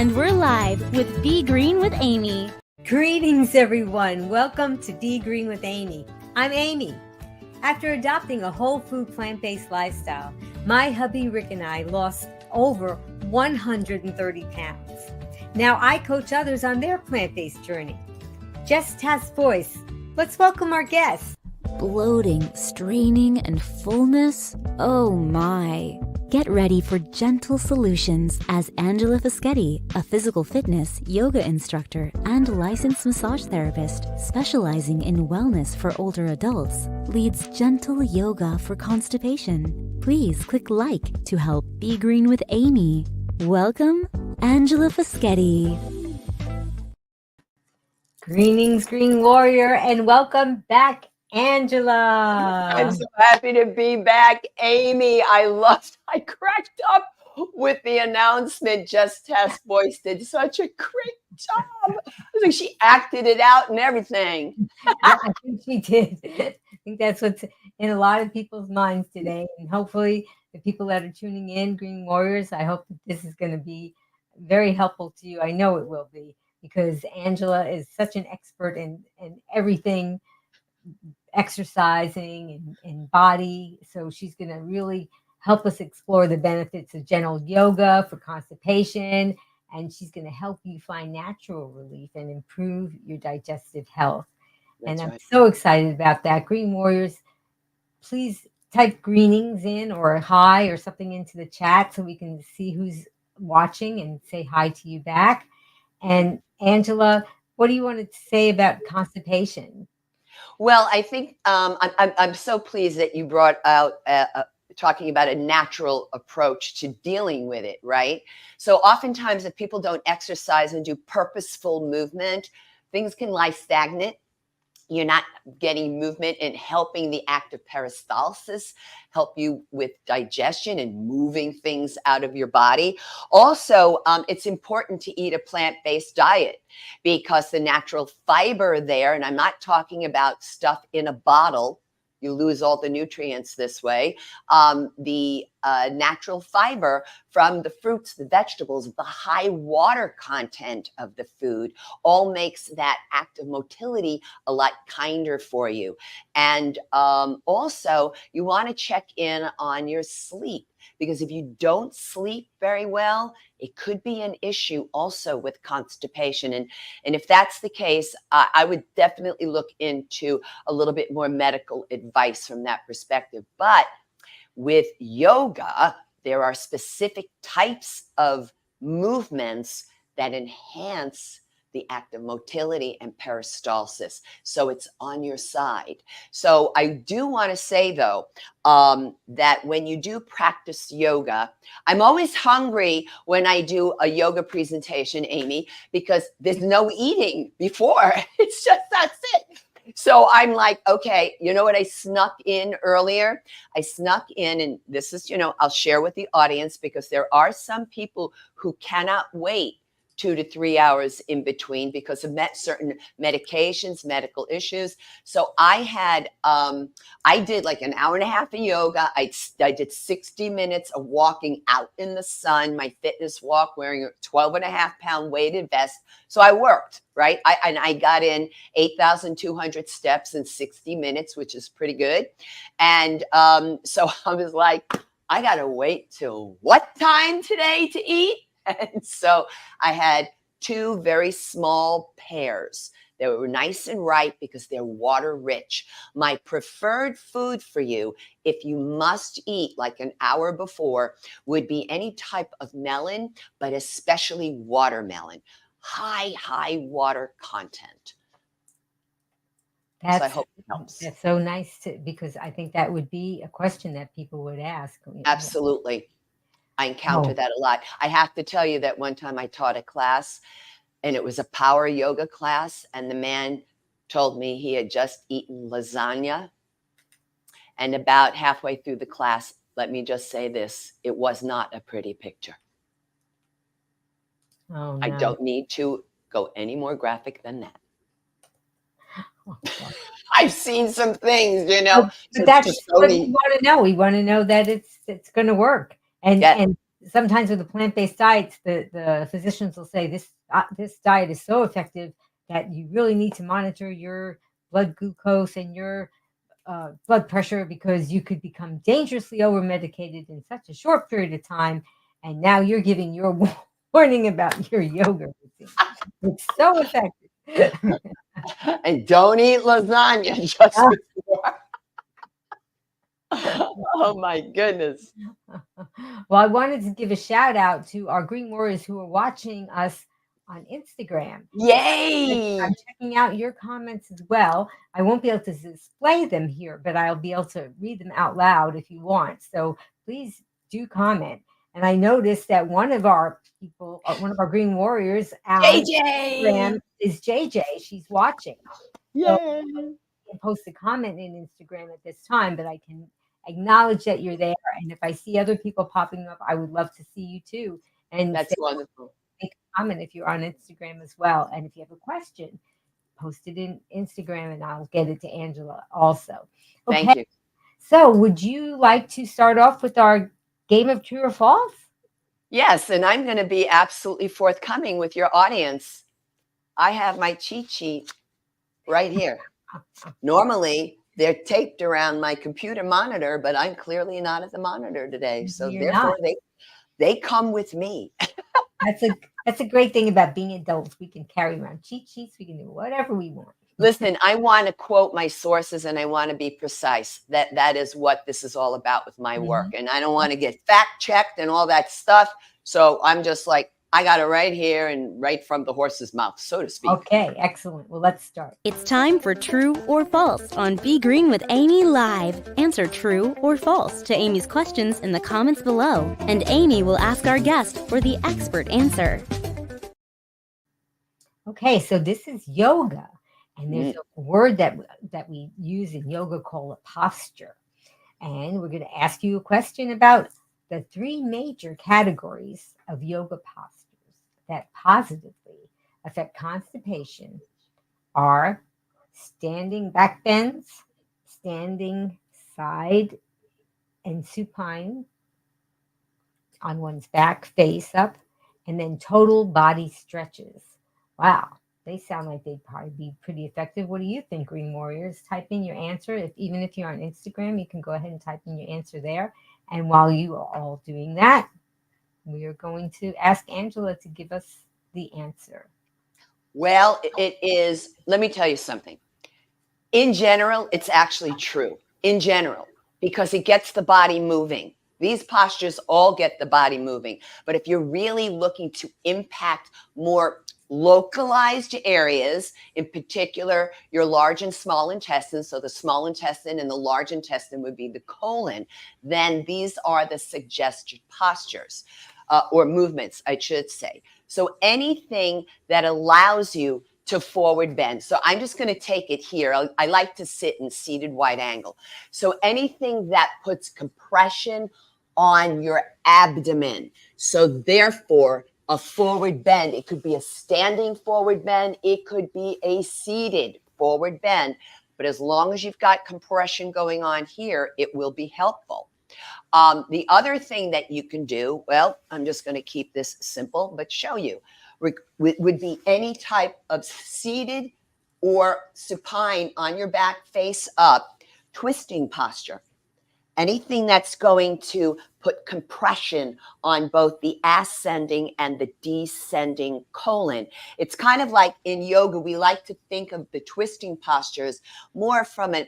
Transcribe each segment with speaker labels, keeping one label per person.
Speaker 1: And we're live with Be Green with Amy.
Speaker 2: Greetings, everyone. Welcome to Be Green with Amy. I'm Amy. After adopting a whole food plant-based lifestyle, my hubby Rick and I lost over 130 pounds. Now I coach others on their plant-based journey. Just Task Voice. Let's welcome our guest.
Speaker 1: Bloating, straining, and fullness? Oh my. Get ready for gentle solutions as Angela Fischetti, a physical fitness, yoga instructor, and licensed massage therapist specializing in wellness for older adults, leads gentle yoga for constipation. Please click like to help Be Green with Amy. Welcome, Angela Fischetti.
Speaker 2: Greetings, Green Warrior, and welcome back, Angela.
Speaker 3: I'm so happy to be back, Amy. I cracked up with the announcement. Just Task Voice did such a great job. I was like, she acted it out and everything.
Speaker 2: Yeah, I think she did. I think that's what's in a lot of people's minds today. And hopefully the people that are tuning in, Green Warriors, I hope that this is going to be very helpful to you. I know it will be, because Angela is such an expert in everything, exercising and body. So she's going to really help us explore the benefits of gentle yoga for constipation. And she's going to help you find natural relief and improve your digestive health.
Speaker 3: That's
Speaker 2: and I'm
Speaker 3: right.
Speaker 2: so excited about that. Green Warriors, please type greenings in or hi or something into the chat so we can see who's watching and say hi to you back. And Angela, what do you want to say about constipation?
Speaker 3: Well, I think I'm so pleased that you brought out talking about a natural approach to dealing with it, right? So oftentimes if people don't exercise and do purposeful movement, things can lie stagnant. You're not getting movement and helping the act of peristalsis help you with digestion and moving things out of your body. Also, it's important to eat a plant-based diet because the natural fiber there, and I'm not talking about stuff in a bottle, you lose all the nutrients this way. The natural fiber from the fruits, the vegetables, the high water content of the food all makes that act of motility a lot kinder for you. And also, you want to check in on your sleep, because if you don't sleep very well, it could be an issue also with constipation. And if that's the case, I would definitely look into a little bit more medical advice from that perspective. But with yoga, there are specific types of movements that enhance the act of motility and peristalsis. So it's on your side. So I do want to say, though, that when you do practice yoga, I'm always hungry when I do a yoga presentation, Amy, because there's no eating before. It's just, that's it. So I'm like, okay, you know what I snuck in earlier? I snuck in, and this is, I'll share with the audience, because there are some people who cannot wait 2 to 3 hours in between because of certain medications, medical issues. So I did like an hour and a half of yoga. I did 60 minutes of walking out in the sun, my fitness walk, wearing a 12.5-pound weighted vest. So I worked, right? I got in 8,200 steps in 60 minutes, which is pretty good. And so I was like, I got to wait till what time today to eat? And so I had 2 very small pears. They were nice and ripe because they're water rich. My preferred food for you, if you must eat like an hour before, would be any type of melon, but especially watermelon. High water content. So I hope it helps.
Speaker 2: That's so nice because I think that would be a question that people would ask.
Speaker 3: Absolutely. I encounter that a lot. I have to tell you that one time I taught a class, and it was a power yoga class, and the man told me he had just eaten lasagna. And about halfway through the class, let me just say this, it was not a pretty picture.
Speaker 2: Oh, no.
Speaker 3: I don't need to go any more graphic than that.
Speaker 2: Oh,
Speaker 3: I've seen some things,
Speaker 2: But that's what we want to know. We want to know that it's going to work. And sometimes with the plant-based diets, the physicians will say this diet is so effective that you really need to monitor your blood glucose and your blood pressure because you could become dangerously over medicated in such a short period of time. And now you're giving your warning about your yoga routine. It's so effective.
Speaker 3: And don't eat lasagna just before. Oh my goodness.
Speaker 2: Well, I wanted to give a shout out to our Green Warriors who are watching us on Instagram.
Speaker 3: Yay!
Speaker 2: I'm checking out your comments as well. I won't be able to display them here, but I'll be able to read them out loud if you want. So please do comment. And I noticed that one of our people, one of our Green Warriors on
Speaker 3: JJ!
Speaker 2: Instagram is JJ. She's watching. So
Speaker 3: Yay!
Speaker 2: I can post a comment in Instagram at this time, but I can acknowledge that you're there. And if I see other people popping up, I would love to see you too. And
Speaker 3: That's wonderful.
Speaker 2: make a comment if you're on Instagram as well. And if you have a question, post it in Instagram and I'll get it to Angela also. Okay.
Speaker 3: Thank you.
Speaker 2: So would you like to start off with our game of true or false?
Speaker 3: Yes, and I'm going to be absolutely forthcoming with your audience. I have my cheat sheet right here. Normally, they're taped around my computer monitor, but I'm clearly not at the monitor today. So
Speaker 2: You're
Speaker 3: therefore,
Speaker 2: not.
Speaker 3: they come with me.
Speaker 2: That's a great thing about being adults. We can carry around cheat sheets. We can do whatever we want.
Speaker 3: Listen, I want to quote my sources and I want to be precise. That is what this is all about with my work. And I don't want to get fact checked and all that stuff. So I'm just like, I got it right here and right from the horse's mouth, so to speak.
Speaker 2: Okay, excellent. Well, let's start.
Speaker 1: It's time for True or False on Be Green with Amy Live. Answer true or false to Amy's questions in the comments below, and Amy will ask our guest for the expert answer.
Speaker 2: Okay, so this is yoga, and there's a word that we use in yoga called a posture. And we're going to ask you a question about the three major categories of yoga postures that positively affect constipation are standing back bends, standing side and supine on one's back face up, and then total body stretches. Wow, they sound like they'd probably be pretty effective. What do you think, Green Warriors? Type in your answer. Even if you're on Instagram, you can go ahead and type in your answer there. And while you are all doing that, we are going to ask Angela to give us the answer.
Speaker 3: Well, it is, let me tell you something. In general, it's actually true. In general, because it gets the body moving. These postures all get the body moving. But if you're really looking to impact more localized areas, in particular, your large and small intestines, so the small intestine and the large intestine would be the colon, then these are the suggested postures or movements, I should say. So anything that allows you to forward bend. So I'm just going to take it here. I like to sit in seated wide angle. So anything that puts compression on your abdomen. So therefore, a forward bend, it could be a standing forward bend, it could be a seated forward bend, but as long as you've got compression going on here, it will be helpful. The other thing that you can do, well, I'm just going to keep this simple, but show you, would be any type of seated or supine on your back face up, twisting posture. Anything that's going to put compression on both the ascending and the descending colon. It's kind of like in yoga, we like to think of the twisting postures more from an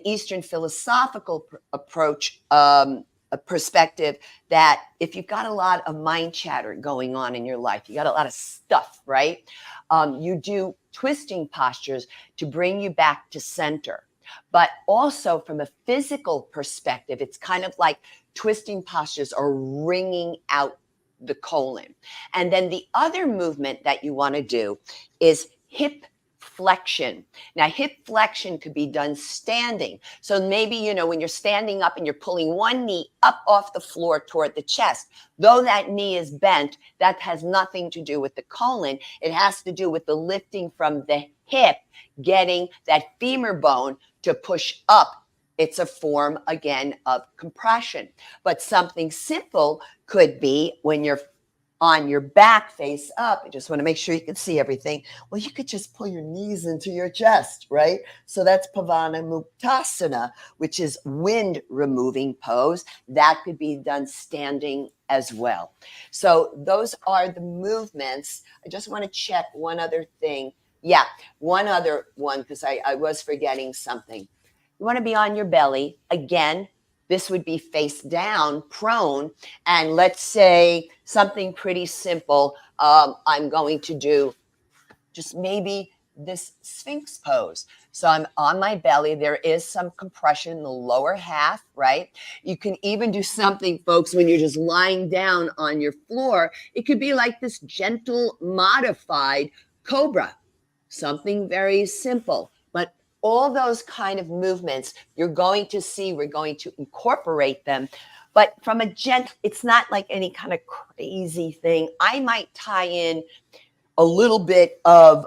Speaker 3: Eastern philosophical approach, a perspective that if you've got a lot of mind chatter going on in your life, you got a lot of stuff, right? You do twisting postures to bring you back to center. But also from a physical perspective, it's kind of like twisting postures are wringing out the colon. And then the other movement that you want to do is hip flexion. Now, hip flexion could be done standing. So maybe, you know, when you're standing up and you're pulling one knee up off the floor toward the chest, though that knee is bent, that has nothing to do with the colon. It has to do with the lifting from the hip, getting that femur bone to push up it's a form, again, of compression. But something simple could be when you're on your back face up. I just want to make sure you can see everything. Well, you could just pull your knees into your chest, right? So that's Pavana Muktasana, which is wind removing pose. That could be done standing as well. So those are the movements. I just want to check one other thing. Yeah, one other one, because I was forgetting something. You want to be on your belly. Again, this would be face down, prone. And let's say something pretty simple. I'm going to do just maybe this Sphinx pose. So I'm on my belly. There is some compression in the lower half, right? You can even do something, folks, when you're just lying down on your floor. It could be like this gentle, modified cobra, something very simple. But all those kind of movements you're going to see, we're going to incorporate them. But from a it's not like any kind of crazy thing. I might tie in a little bit of,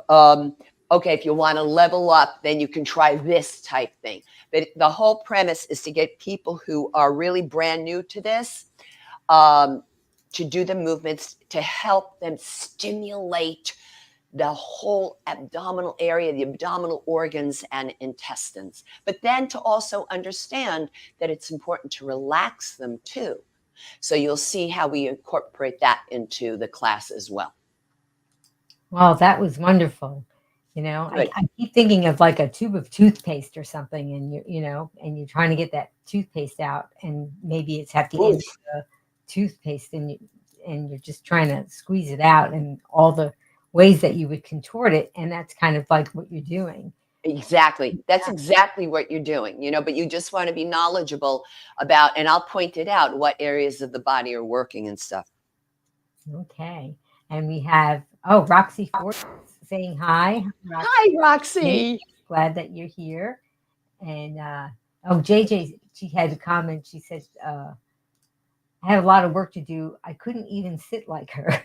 Speaker 3: okay, if you want to level up, then you can try this type thing. But the whole premise is to get people who are really brand new to this, to do the movements to help them stimulate the whole abdominal area, the abdominal organs and intestines. But then to also understand that it's important to relax them too. So you'll see how we incorporate that into the class as well.
Speaker 2: Well, that was wonderful. I keep thinking of like a tube of toothpaste or something, and and you're trying to get that toothpaste out, and maybe it's at the end of the toothpaste, and you're just trying to squeeze it out, and all the ways that you would contort it, and that's kind of like what you're doing.
Speaker 3: Exactly. That's exactly what you're doing, but you just want to be knowledgeable about, and I'll point it out, what areas of the body are working and stuff.
Speaker 2: Okay. And we have, Roxy Ford saying hi. Roxy.
Speaker 3: Hi, Roxy.
Speaker 2: Glad that you're here. And, JJ, she had a comment. She said, I had a lot of work to do. I couldn't even sit like her.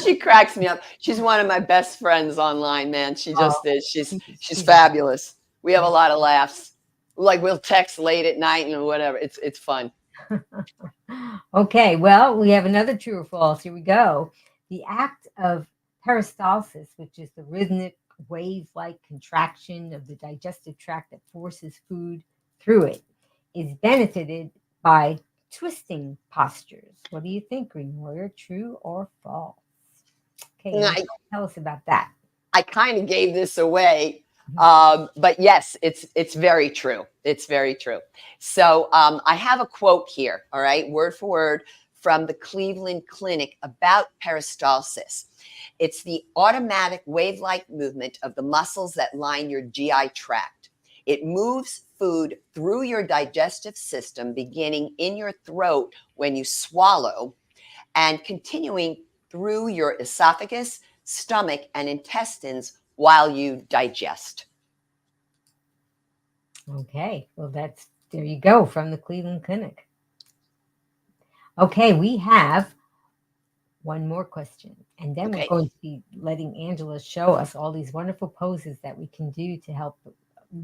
Speaker 3: She cracks me up. She's one of my best friends online, man. She just is. She's fabulous. We have a lot of laughs. Like we'll text late at night and whatever. It's fun.
Speaker 2: Okay, well, we have another true or false. Here we go. The act of peristalsis, which is the rhythmic wave-like contraction of the digestive tract that forces food through it, is benefited by twisting postures. What do you think, Green Warrior? True or false? Okay, tell us about that.
Speaker 3: I kind of gave this away, but yes, it's very true. It's very true. So I have a quote here, all right, word for word, from the Cleveland Clinic about peristalsis. It's the automatic wave-like movement of the muscles that line your GI tract. It moves food through your digestive system, beginning in your throat when you swallow and continuing through your esophagus, stomach, and intestines while you digest.
Speaker 2: Okay, well, there you go, from the Cleveland Clinic. Okay, we have one more question, and then we're going to be letting Angela show us all these wonderful poses that we can do to help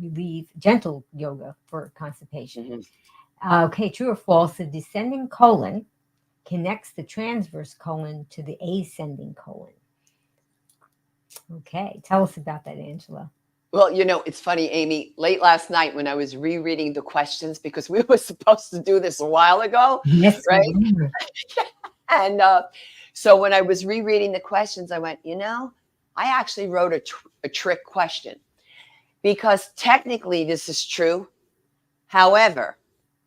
Speaker 2: relieve gentle yoga for constipation. Okay, true or false? The descending colon connects the transverse colon to the ascending colon. Okay, tell us about that, Angela.
Speaker 3: Well, it's funny, Amy, late last night when I was rereading the questions, because we were supposed to do this a while ago, right? And so when I was rereading the questions, I went, I actually wrote a trick question, because technically this is true. However,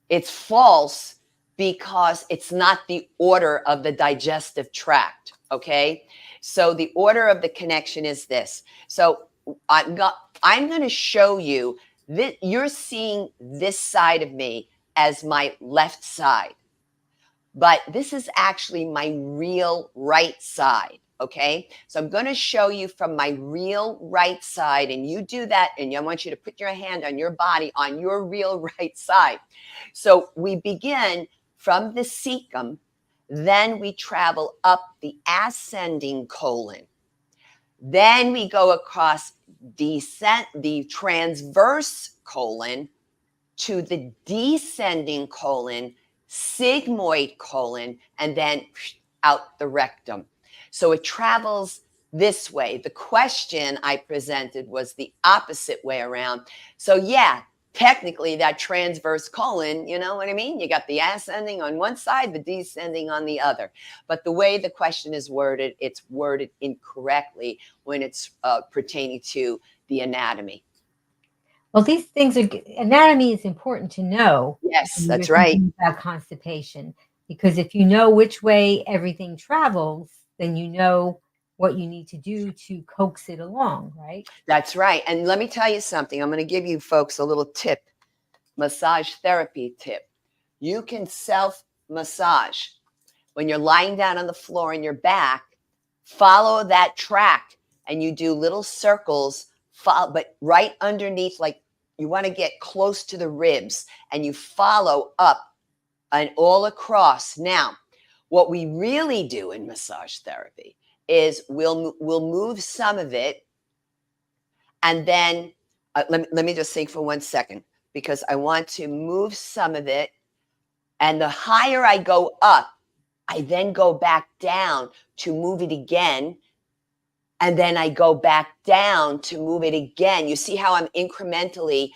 Speaker 3: it's false because it's not the order of the digestive tract, okay? So the order of the connection is this. So I'm going to show you that you're seeing this side of me as my left side, but this is actually my real right side. Okay, so I'm going to show you from my real right side, and you do that, and I want you to put your hand on your body on your real right side. So we begin from the cecum, then we travel up the ascending colon. Then we go across the transverse colon to the descending colon, sigmoid colon, and then out the rectum. So it travels this way. The question I presented was the opposite way around. So yeah, technically that transverse colon, you know what I mean? You got the ascending on one side, the descending on the other. But the way the question is worded, it's worded incorrectly when it's pertaining to the anatomy.
Speaker 2: Well, these things are anatomy is important to know.
Speaker 3: Yes,
Speaker 2: When
Speaker 3: that's
Speaker 2: you're
Speaker 3: right.
Speaker 2: thinking about constipation, because if you know which way everything travels, then you know what you need to do to coax it along, right?
Speaker 3: That's right. And let me tell you something. I'm going to give you folks a little tip, massage therapy tip. You can self massage when you're lying down on the floor on your back. Follow that track and you do little circles, but right underneath, like you want to get close to the ribs, and you follow up and all across. Now, what we really do in massage therapy is we'll move some of it, and then let me just think for 1 second, because I want to move some of it. And the higher I go up, I then go back down to move it again. And then I go back down to move it again. You see how I'm incrementally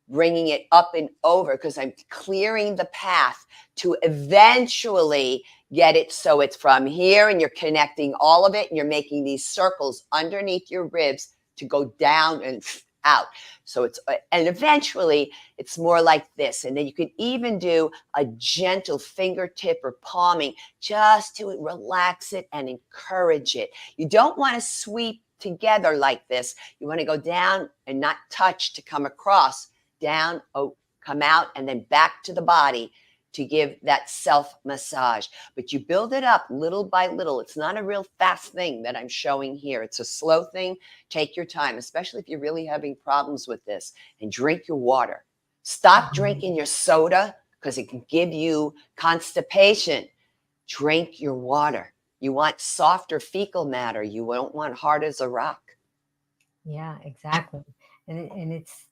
Speaker 3: bringing it up and over, because I'm clearing the path to eventually get it so it's from here, and you're connecting all of it, and you're making these circles underneath your ribs to go down and out. So it's, and eventually it's more like this. And then you can even do a gentle fingertip or palming just to relax it and encourage it. You don't want to sweep together like this. You want to go down and not touch to come across, down, oh, come out, and then back to the body to give that self massage. But you build it up little by little. It's not a real fast thing that I'm showing here. It's a slow thing. Take your time, especially if you're really having problems with this, and drink your water. Stop drinking your soda because it can give you constipation. Drink your water. You want softer fecal matter. You don't want hard as a rock.
Speaker 2: Yeah, exactly. And it's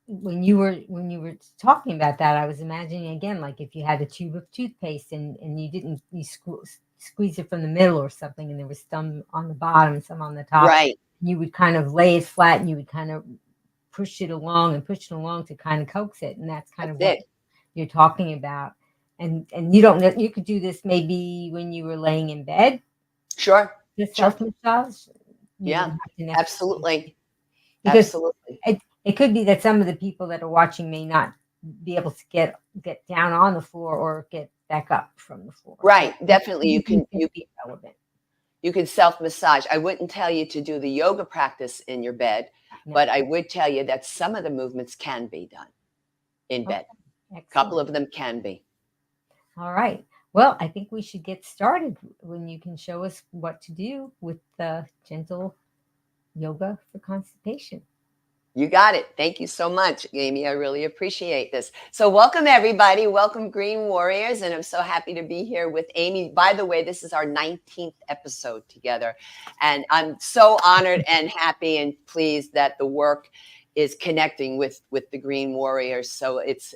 Speaker 2: when you were talking about that, I was imagining again, like if you had a tube of toothpaste and you didn't squeeze it from the middle or something, and there was some on the bottom, some on the top.
Speaker 3: Right.
Speaker 2: You would kind of lay it flat, and you would kind of push it along to kind of coax it, and that's kind of what you're talking about. And you don't know, you could do this maybe when you were laying in bed.
Speaker 3: Sure.
Speaker 2: The self massage.
Speaker 3: Yeah, absolutely.
Speaker 2: Because
Speaker 3: absolutely.
Speaker 2: It could be that some of the people that are watching may not be able to get down on the floor or get back up from the floor.
Speaker 3: Right. Definitely. You can
Speaker 2: be relevant.
Speaker 3: You can self massage. I wouldn't tell you to do the yoga practice in your bed, but I would tell you that some of the movements can be done in bed. A couple of them can be.
Speaker 2: All right. Well, I think we should get started when you can show us what to do with the gentle yoga for constipation.
Speaker 3: You got it. Thank you so much, Amy. I really appreciate this. So welcome, everybody. Welcome, Green Warriors. And I'm so happy to be here with Amy. By the way, this is our 19th episode together. And I'm so honored and happy and pleased that the work is connecting with the Green Warriors. So it's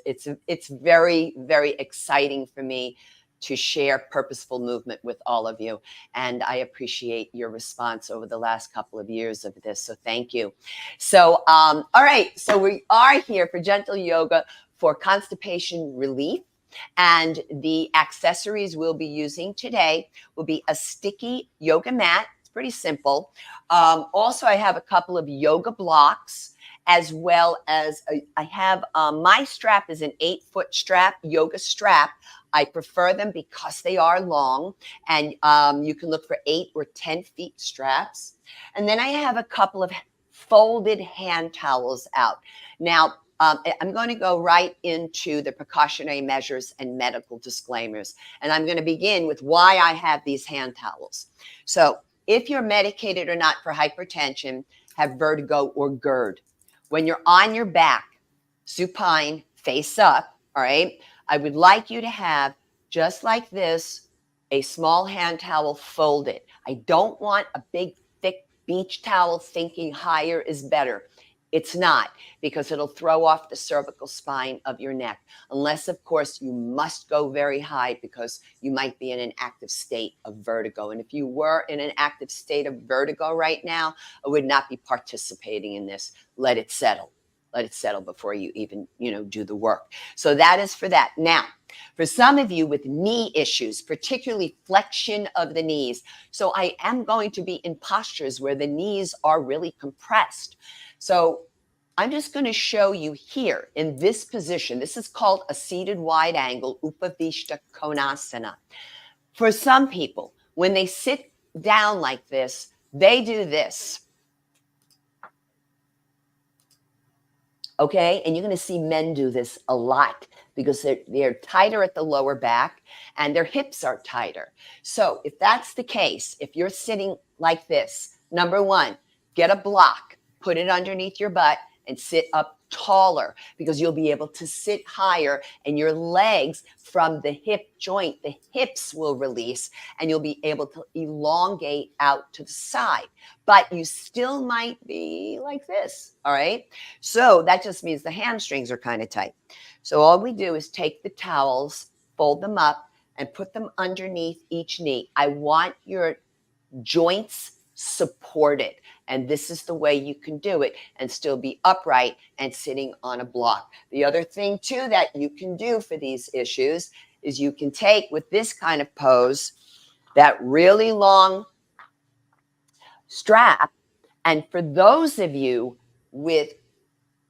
Speaker 3: very, very exciting for me to share purposeful movement with all of you. And I appreciate your response over the last couple of years of this. So thank you. So, all right. So we are here for gentle yoga for constipation relief. And the accessories we'll be using today will be a sticky yoga mat. It's pretty simple. Also, I have a couple of yoga blocks, as well as I have my strap is an 8-foot strap, yoga strap. I prefer them because they are long, and you can look for 8 or 10 feet straps. And then I have a couple of folded hand towels out. Now, I'm going to go right into the precautionary measures and medical disclaimers. And I'm going to begin with why I have these hand towels. So if you're medicated or not for hypertension, have vertigo or GERD, when you're on your back, supine, face up, all right, I would like you to have, just like this, a small hand towel folded. I don't want a big, thick beach towel thinking higher is better. It's not, because it'll throw off the cervical spine of your neck. Unless, of course, you must go very high because you might be in an active state of vertigo. And if you were in an active state of vertigo right now, I would not be participating in this. Let it settle. Let it settle before you even, do the work. So that is for that. Now, for some of you with knee issues, particularly flexion of the knees. So I am going to be in postures where the knees are really compressed. So I'm just going to show you here in this position. This is called a seated wide angle, Upavishta Konasana. For some people, when they sit down like this, they do this. Okay, and you're going to see men do this a lot because they're tighter at the lower back and their hips are tighter. So if that's the case, if you're sitting like this, number one, get a block, put it underneath your butt and sit up taller, because you'll be able to sit higher and your legs from the hip joint, the hips will release and you'll be able to elongate out to the side. But you still might be like this, all right? So that just means the hamstrings are kind of tight. So all we do is take the towels, fold them up, and put them underneath each knee. I want your joints supported. And this is the way you can do it and still be upright and sitting on a block. The other thing too that you can do for these issues is you can take, with this kind of pose, that really long strap. And for those of you with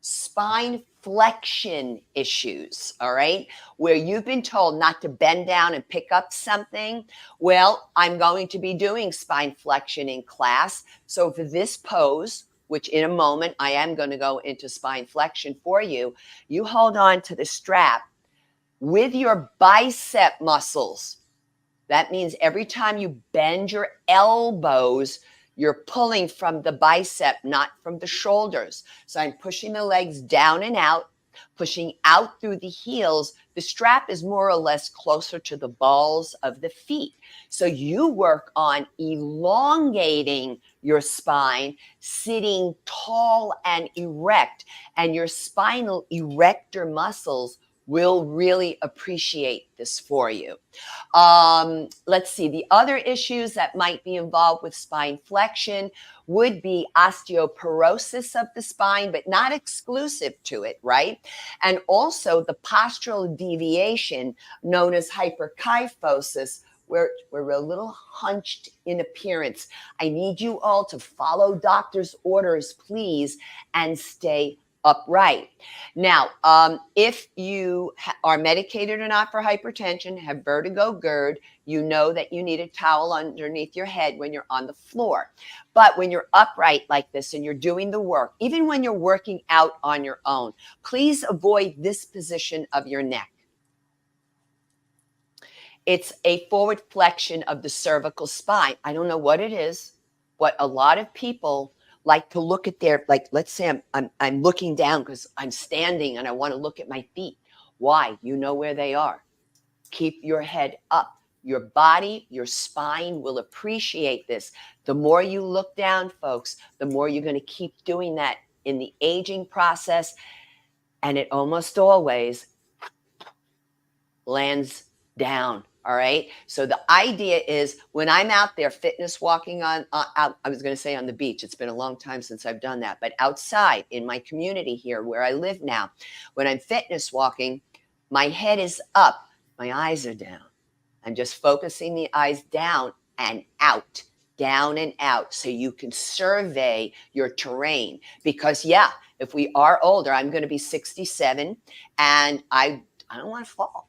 Speaker 3: spine flexion issues, all right, where you've been told not to bend down and pick up something, well, I'm going to be doing spine flexion in class. So for this pose, which in a moment I am going to go into spine flexion for you, you hold on to the strap with your bicep muscles. That means every time you bend your elbows, you're pulling from the bicep, not from the shoulders. So I'm pushing the legs down and out, pushing out through the heels. The strap is more or less closer to the balls of the feet. So you work on elongating your spine, sitting tall and erect, and your spinal erector muscles will really appreciate this for you. Let's see, the other issues that might be involved with spine flexion would be osteoporosis of the spine, but not exclusive to it, right? And also the postural deviation known as hyperkyphosis, where we're a little hunched in appearance. I need you all to follow doctor's orders, please, and stay upright. Now, if you are medicated or not for hypertension, have vertigo, GERD, you know that you need a towel underneath your head when you're on the floor. But when you're upright like this and you're doing the work, even when you're working out on your own, please avoid this position of your neck. It's a forward flexion of the cervical spine. I don't know what it is, but a lot of people like to look at their, like, let's say I'm looking down because I'm standing and I want to look at my feet. Why? You know where they are. Keep your head up. Your body, your spine will appreciate this. The more you look down, folks, the more you're going to keep doing that in the aging process. And it almost always lands down. All right. So the idea is when I'm out there fitness walking out, I was going to say on the beach. It's been a long time since I've done that. But outside in my community here where I live now, when I'm fitness walking, my head is up. My eyes are down. I'm just focusing the eyes down and out, down and out, so you can survey your terrain. Because, yeah, if we are older, I'm going to be 67 and I don't want to fall.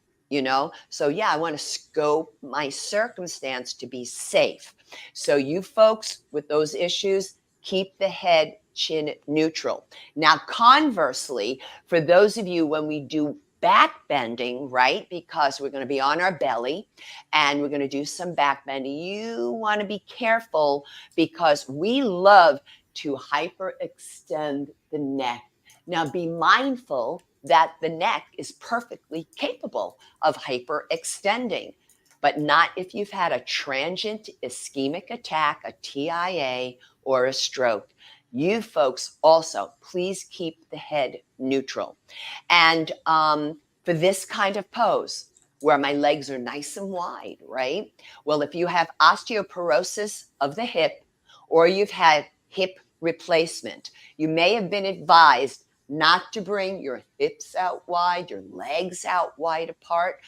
Speaker 3: So yeah, I want to scope my circumstance to be safe. So you folks with those issues, keep the head chin neutral. Now, conversely, for those of you when we do back bending, right, because we're going to be on our belly and we're going to do some back bending, you want to be careful because we love to hyperextend the neck. Now, be mindful that the neck is perfectly capable of hyperextending. but not if you've had a transient ischemic attack, a TIA, or a stroke. You folks also, please keep the head neutral. And for this kind of pose, where my legs are nice and wide, right? Well, if you have osteoporosis of the hip or you've had hip replacement, you may have been advised not to bring your hips out wide, your legs out wide apart.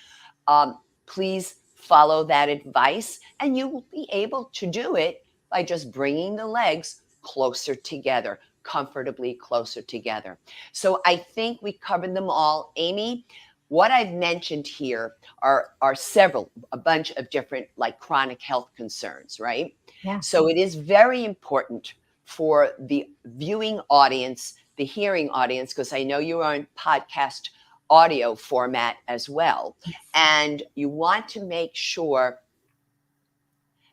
Speaker 3: Please follow that advice, and you will be able to do it by just bringing the legs closer together, comfortably closer together. So I think we covered them all. Amy, what I've mentioned here are a bunch of different like chronic health concerns, right?
Speaker 2: Yeah.
Speaker 3: So it is very important for the viewing audience, the hearing audience, because I know you're on podcast audio format as well.
Speaker 2: Yes.
Speaker 3: And you want to make sure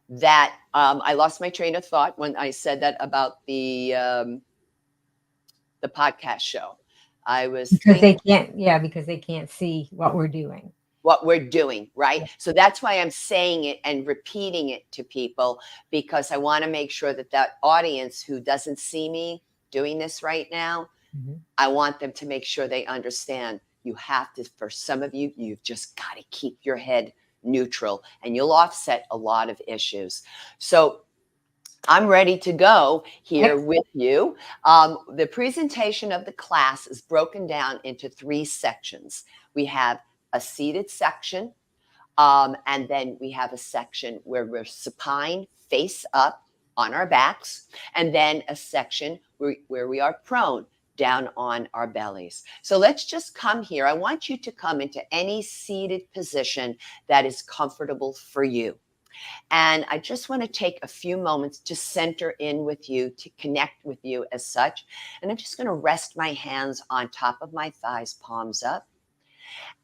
Speaker 3: that I lost my train of thought when I said that about the podcast show. I was
Speaker 2: Because they
Speaker 3: thinking
Speaker 2: can't, because they can't see what we're doing.
Speaker 3: what we're doing, right?
Speaker 2: Yeah.
Speaker 3: So that's why I'm saying it and repeating it to people, because I want to make sure that that audience who doesn't see me doing this right now, I want them to make sure they understand you have to, for some of you, you've just got to keep your head neutral and you'll offset a lot of issues. So I'm ready to go here with you. The presentation of the class is broken down into 3 sections. We have a seated section, and then we have a section where we're supine, face up on our backs, and then a section where we are prone, down on our bellies. So let's just come here. I want you to come into any seated position that is comfortable for you. And I just want to take a few moments to center in with you, to connect with you as such. And I'm just going to rest my hands on top of my thighs, palms up.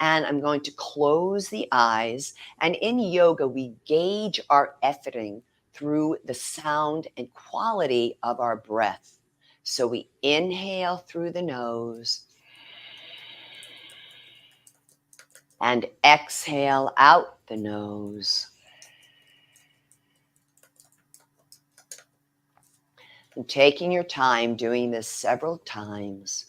Speaker 3: And I'm going to close the eyes. And in yoga, we gauge our efforting through the sound and quality of our breath. So we inhale through the nose and exhale out the nose. And taking your time doing this several times.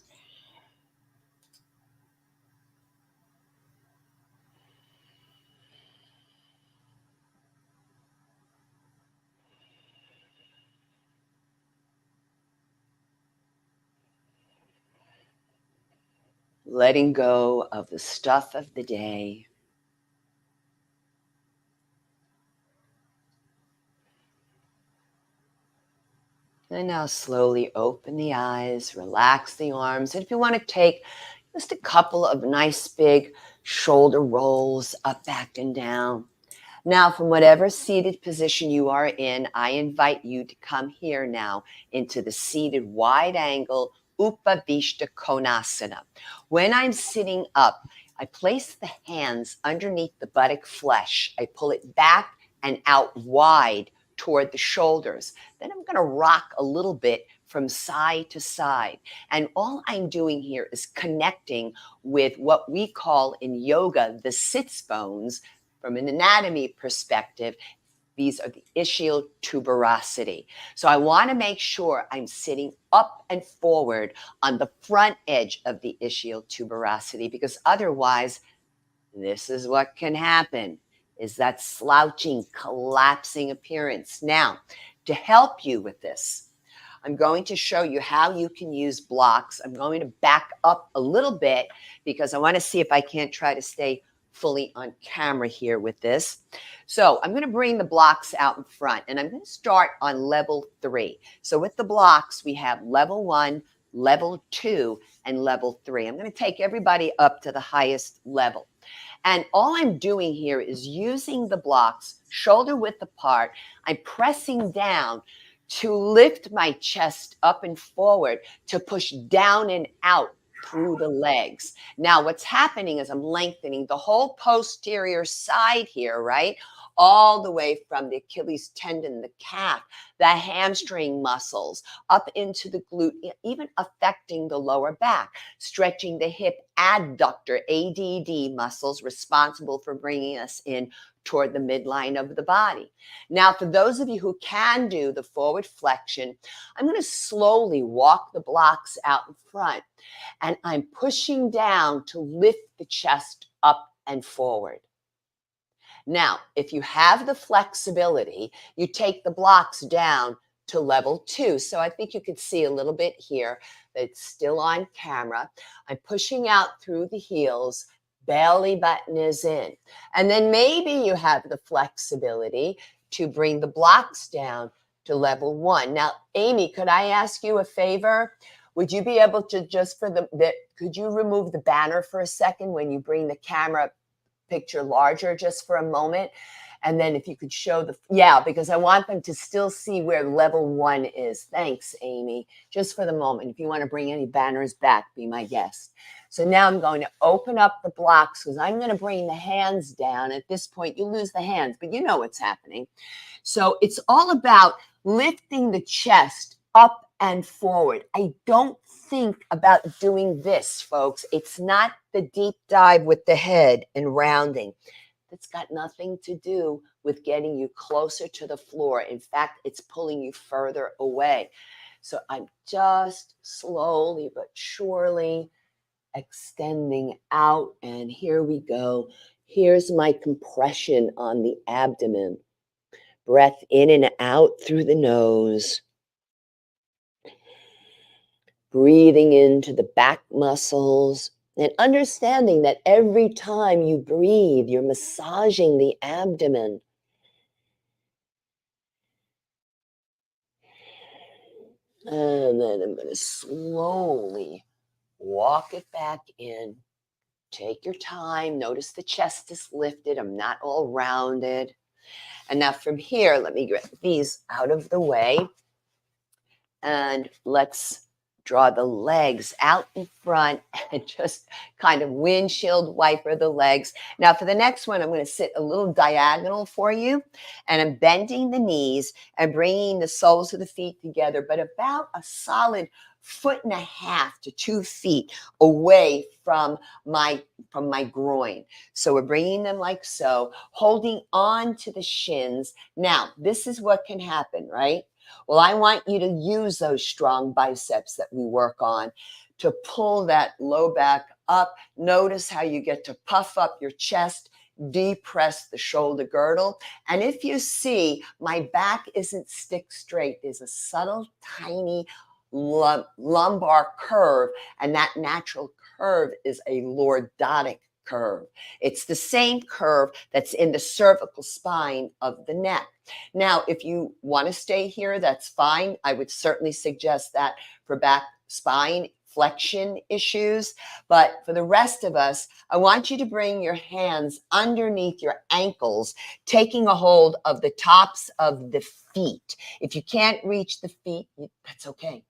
Speaker 3: Letting go of the stuff of the day. And now slowly open the eyes, relax the arms. And if you want to take just a couple of nice big shoulder rolls up, back, and down. Now, from whatever seated position you are in, I invite you to come here now into the seated wide angle Upavishta Konasana. When I'm sitting up, I place the hands underneath the buttock flesh. I pull it back and out wide toward the shoulders. Then I'm going to rock a little bit from side to side. And all I'm doing here is connecting with what we call in yoga the sits bones. From an anatomy perspective, these are the ischial tuberosity. So I want to make sure I'm sitting up and forward on the front edge of the ischial tuberosity, because otherwise, this is what can happen, is that slouching, collapsing appearance. Now, to help you with this, I'm going to show you how you can use blocks. I'm going to back up a little bit because I want to see if I can't try to stay fully on camera here with this. So I'm going to bring the blocks out in front, and I'm going to start on level 3. So with the blocks, we have level 1, level 2, and level 3. I'm going to take everybody up to the highest level. And all I'm doing here is using the blocks shoulder width apart. I'm pressing down to lift my chest up and forward, to push down and out through the legs. Now, what's happening is I'm lengthening the whole posterior side here, right? All the way from the Achilles tendon, the calf, the hamstring muscles, up into the glute, even affecting the lower back, stretching the hip adductor, ADD muscles responsible for bringing us in toward the midline of the body. Now, for those of you who can do the forward flexion, I'm going to slowly walk the blocks out in front, and I'm pushing down to lift the chest up and forward. Now, if you have the flexibility, you take the blocks down to level 2. So I think you can see a little bit here that it's still on camera. I'm pushing out through the heels, belly button is in. And then maybe you have the flexibility to bring the blocks down to level 1. Now, Amy, could I ask you a favor? Would you be able to just could you remove the banner for a second when you bring the camera picture larger just for a moment? And then if you could show because I want them to still see where level 1 is. Thanks, Amy. Just for the moment. If you want to bring any banners back, be my guest. So now I'm going to open up the blocks because I'm going to bring the hands down. At this point, you lose the hands, but you know what's happening. So it's all about lifting the chest up and forward. I don't think about doing this, folks. It's not the deep dive with the head and rounding. That's got nothing to do with getting you closer to the floor. In fact, it's pulling you further away. So I'm just slowly but surely extending out. And here we go. Here's my compression on the abdomen. Breath in and out through the nose. Breathing into the back muscles. And understanding that every time you breathe, you're massaging the abdomen. And then I'm going to slowly walk it back in. Take your time. Notice the chest is lifted. I'm not all rounded. And now from here, let me get these out of the way. And let's draw the legs out in front and just kind of windshield wiper the legs. Now for the next one, I'm going to sit a little diagonal for you, and I'm bending the knees and bringing the soles of the feet together, but about a solid 1.5 to 2 feet away from my groin. So we're bringing them like so, holding on to the shins. Now, this is what can happen, right? Well, I want you to use those strong biceps that we work on to pull that low back up. Notice how you get to puff up your chest, depress the shoulder girdle. And if you see, my back isn't stick straight. There's a subtle, tiny lumbar curve, and that natural curve is a lordotic curve. It's the same curve that's in the cervical spine of the neck. Now, if you want to stay here, that's fine. I would certainly suggest that for back spine flexion issues. But for the rest of us, I want you to bring your hands underneath your ankles, taking a hold of the tops of the feet. If you can't reach the feet, that's okay.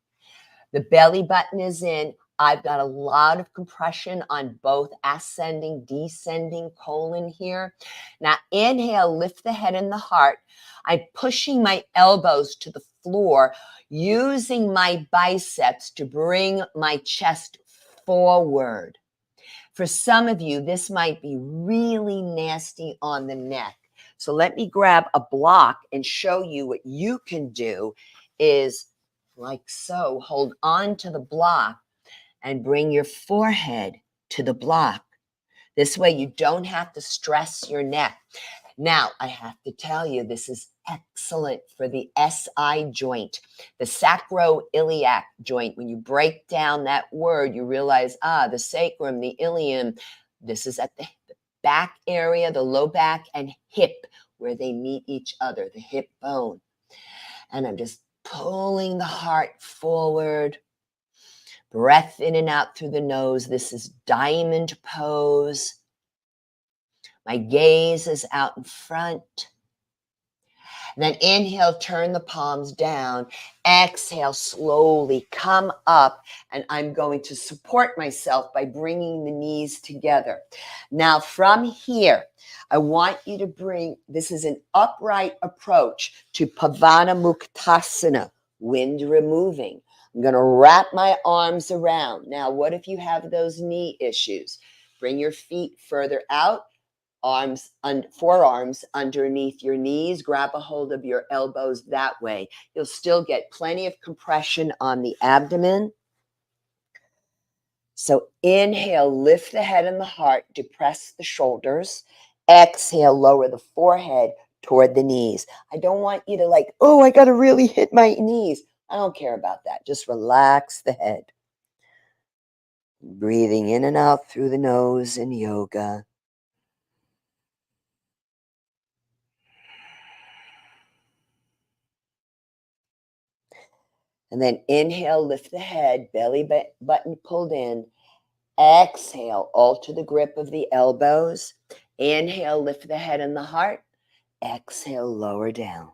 Speaker 3: The belly button is in. I've got a lot of compression on both ascending, descending colon here. Now inhale, lift the head and the heart. I'm pushing my elbows to the floor, using my biceps to bring my chest forward. For some of you, this might be really nasty on the neck. So let me grab a block and show you what you can do is like so. Hold on to the block and bring your forehead to the block. This way you don't have to stress your neck. Now, I have to tell you, this is excellent for the SI joint, the sacroiliac joint. When you break down that word, you realize, the sacrum, the ilium, this is at the back area, the low back and hip, where they meet each other, the hip bone. And I'm just pulling the heart forward. Breath in and out through the nose. This is diamond pose. My gaze is out in front. Then inhale, turn the palms down. Exhale, slowly come up. And I'm going to support myself by bringing the knees together. Now from here, I want you to bring, this is an upright approach to Pavana Muktasana, wind removing. I'm going to wrap my arms around. Now, what if you have those knee issues? Bring your feet further out. forearms underneath your knees. Grab a hold of your elbows that way. You'll still get plenty of compression on the abdomen. So inhale, lift the head and the heart, depress the shoulders. Exhale, lower the forehead toward the knees. I don't want you to like, oh, I got to really hit my knees. I don't care about that. Just relax the head. Breathing in and out through the nose in yoga. And then inhale, lift the head, belly button pulled in. Exhale, alter the grip of the elbows. Inhale, lift the head and the heart. Exhale, lower down.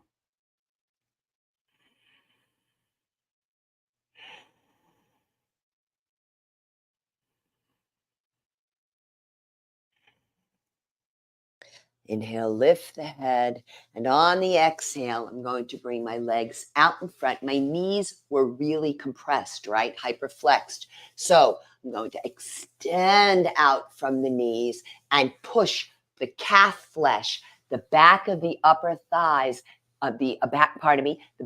Speaker 3: Inhale, lift the head, and on the exhale, I'm going to bring my legs out in front. My knees were really compressed, right? Hyperflexed. So I'm going to extend out from the knees and push the calf flesh, the back of the upper thighs, the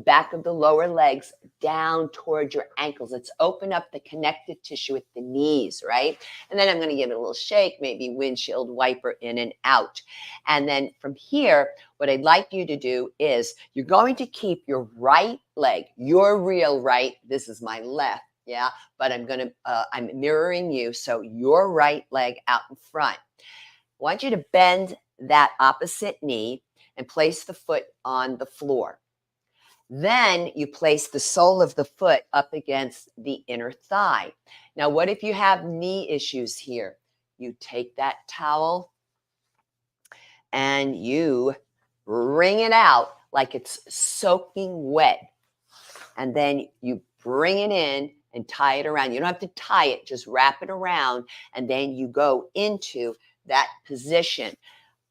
Speaker 3: back of the lower legs down towards your ankles. Let's open up the connective tissue with the knees, right? And then I'm going to give it a little shake, maybe windshield wiper in and out. And then from here, what I'd like you to do is you're going to keep your right leg, your real right. This is my left, yeah, but I'm mirroring you. So your right leg out in front. I want you to bend that opposite knee and place the foot on the floor. Then you place the sole of the foot up against the inner thigh. Now, what if you have knee issues here? You take that towel and you wring it out like it's soaking wet. And then you bring it in and tie it around. You don't have to tie it, just wrap it around. And then you go into that position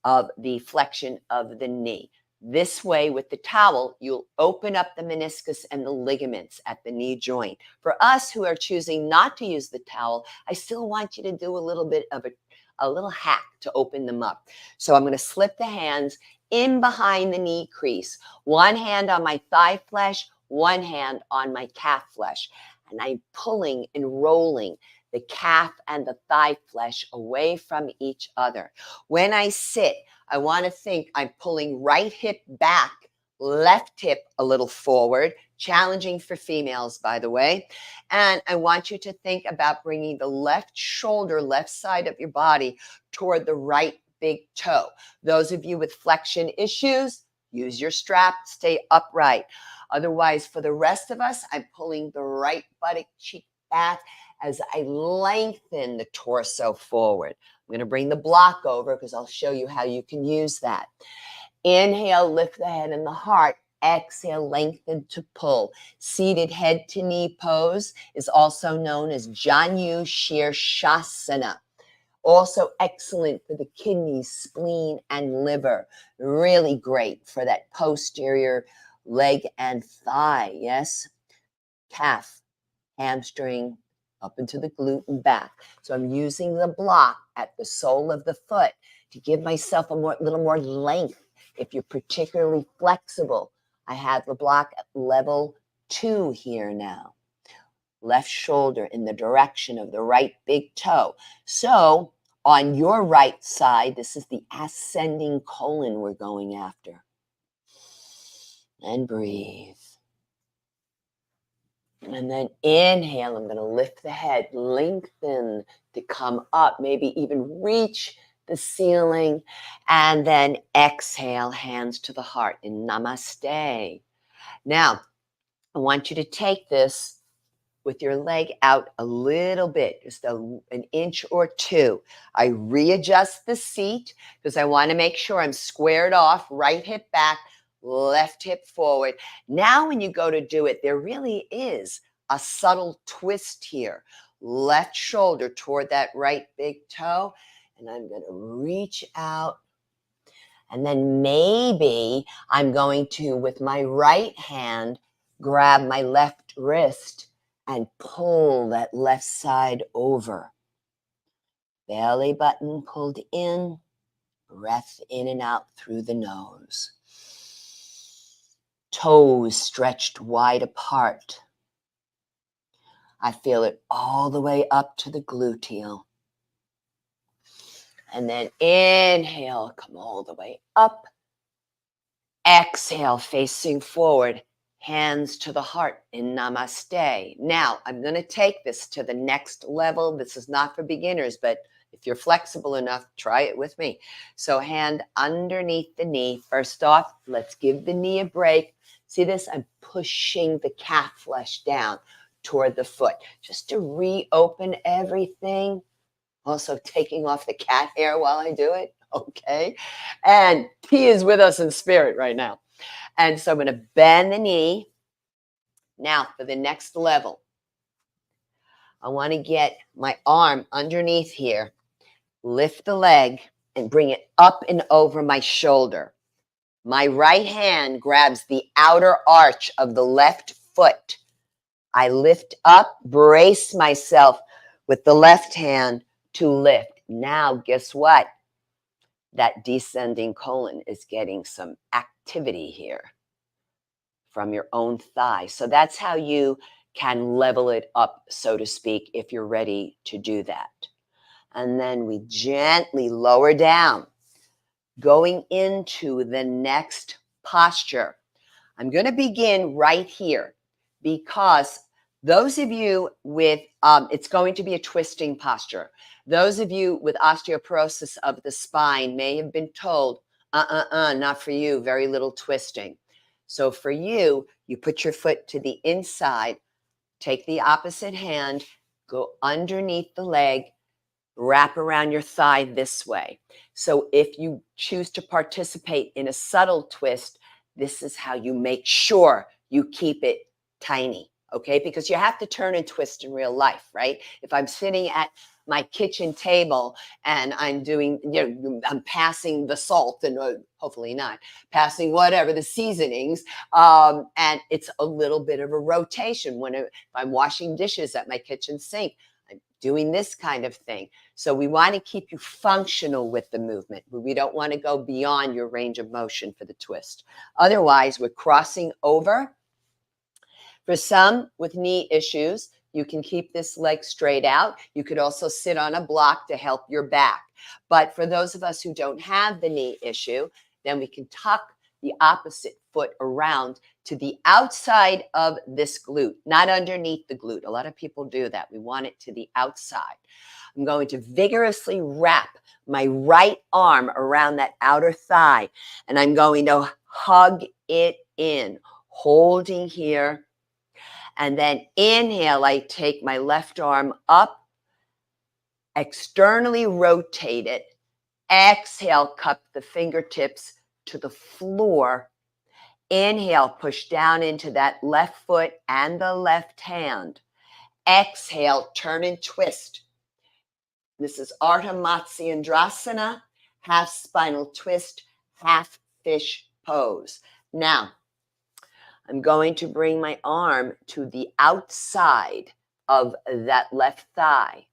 Speaker 3: of the flexion of the knee. This way, with the towel, you'll open up the meniscus and the ligaments at the knee joint. For us who are choosing not to use the towel, I still want you to do a little bit of a little hack to open them up. So I'm going to slip the hands in behind the knee crease. One hand on my thigh flesh, one hand on my calf flesh. And I'm pulling and rolling the calf and the thigh flesh away from each other. When I sit, I want to think I'm pulling right hip back, left hip a little forward, challenging for females, by the way. And I want you to think about bringing the left shoulder, left side of your body toward the right big toe. Those of you with flexion issues, use your strap, stay upright. Otherwise, for the rest of us, I'm pulling the right buttock cheek back as I lengthen the torso forward. I'm going to bring the block over because I'll show you how you can use that. Inhale, lift the head and the heart. Exhale, lengthen to pull. Seated head to knee pose is also known as Janu Shirshasana. Also excellent for the kidneys, spleen, and liver. Really great for that posterior leg and thigh. Yes, calf, hamstring, up into the glute and back. So I'm using the block at the sole of the foot to give myself a little more length. If you're particularly flexible, I have the block at level 2 here now. Left shoulder in the direction of the right big toe. So on your right side, this is the ascending colon we're going after. And breathe. And then inhale, I'm going to lift the head, lengthen to come up, maybe even reach the ceiling. And then exhale, hands to the heart in namaste. Now, I want you to take this with your leg out a little bit, just an inch or two. I readjust the seat because I want to make sure I'm squared off, right hip back, left hip forward. Now, when you go to do it, there really is a subtle twist here. Left shoulder toward that right big toe. And I'm going to reach out. And then maybe I'm going to, with my right hand, grab my left wrist and pull that left side over. Belly button pulled in, Breath in and out through the nose. Toes stretched wide apart. I feel it all the way up to the gluteal. And then inhale, come all the way up. Exhale, facing forward, hands to the heart in namaste. Now, I'm going to take this to the next level. This is not for beginners, but if you're flexible enough, try it with me. So hand underneath the knee. First off, let's give the knee a break. See this? I'm pushing the calf flesh down toward the foot just to reopen everything. Also taking off the cat hair while I do it. Okay. And he is with us in spirit right now. And so I'm going to bend the knee. Now for the next level, I want to get my arm underneath here, lift the leg and bring it up and over my shoulder. My right hand grabs the outer arch of the left foot. I lift up, brace myself with the left hand to lift. Now, guess what? That descending colon is getting some activity here from your own thigh. So that's how you can level it up, so to speak, if you're ready to do that. And then we gently lower down, going into the next posture. I'm going to begin right here because those of you with, it's going to be a twisting posture. Those of you with osteoporosis of the spine may have been told, not for you, very little twisting. So for you, you put your foot to the inside, take the opposite hand, go underneath the leg, wrap around your thigh this way. So if you choose to participate in a subtle twist, this is how you make sure you keep it tiny, okay? Because you have to turn and twist in real life, right? If I'm sitting at my kitchen table and I'm doing, I'm passing the salt and hopefully not, passing whatever, the seasonings, and it's a little bit of a rotation. If I'm washing dishes at my kitchen sink, I'm doing this kind of thing. So we want to keep you functional with the movement. We don't want to go beyond your range of motion for the twist. Otherwise, we're crossing over. For some with knee issues, you can keep this leg straight out. You could also sit on a block to help your back. But for those of us who don't have the knee issue, then we can tuck the opposite foot around to the outside of this glute, not underneath the glute. A lot of people do that. We want it to the outside. I'm going to vigorously wrap my right arm around that outer thigh, and I'm going to hug it in, holding here. And then inhale, I take my left arm up, externally rotate it. Exhale, cup the fingertips to the floor. Inhale, push down into that left foot and the left hand. Exhale, turn and twist. This is Ardha Matsyendrasana, half spinal twist, half fish pose. Now, I'm going to bring my arm to the outside of that left thigh,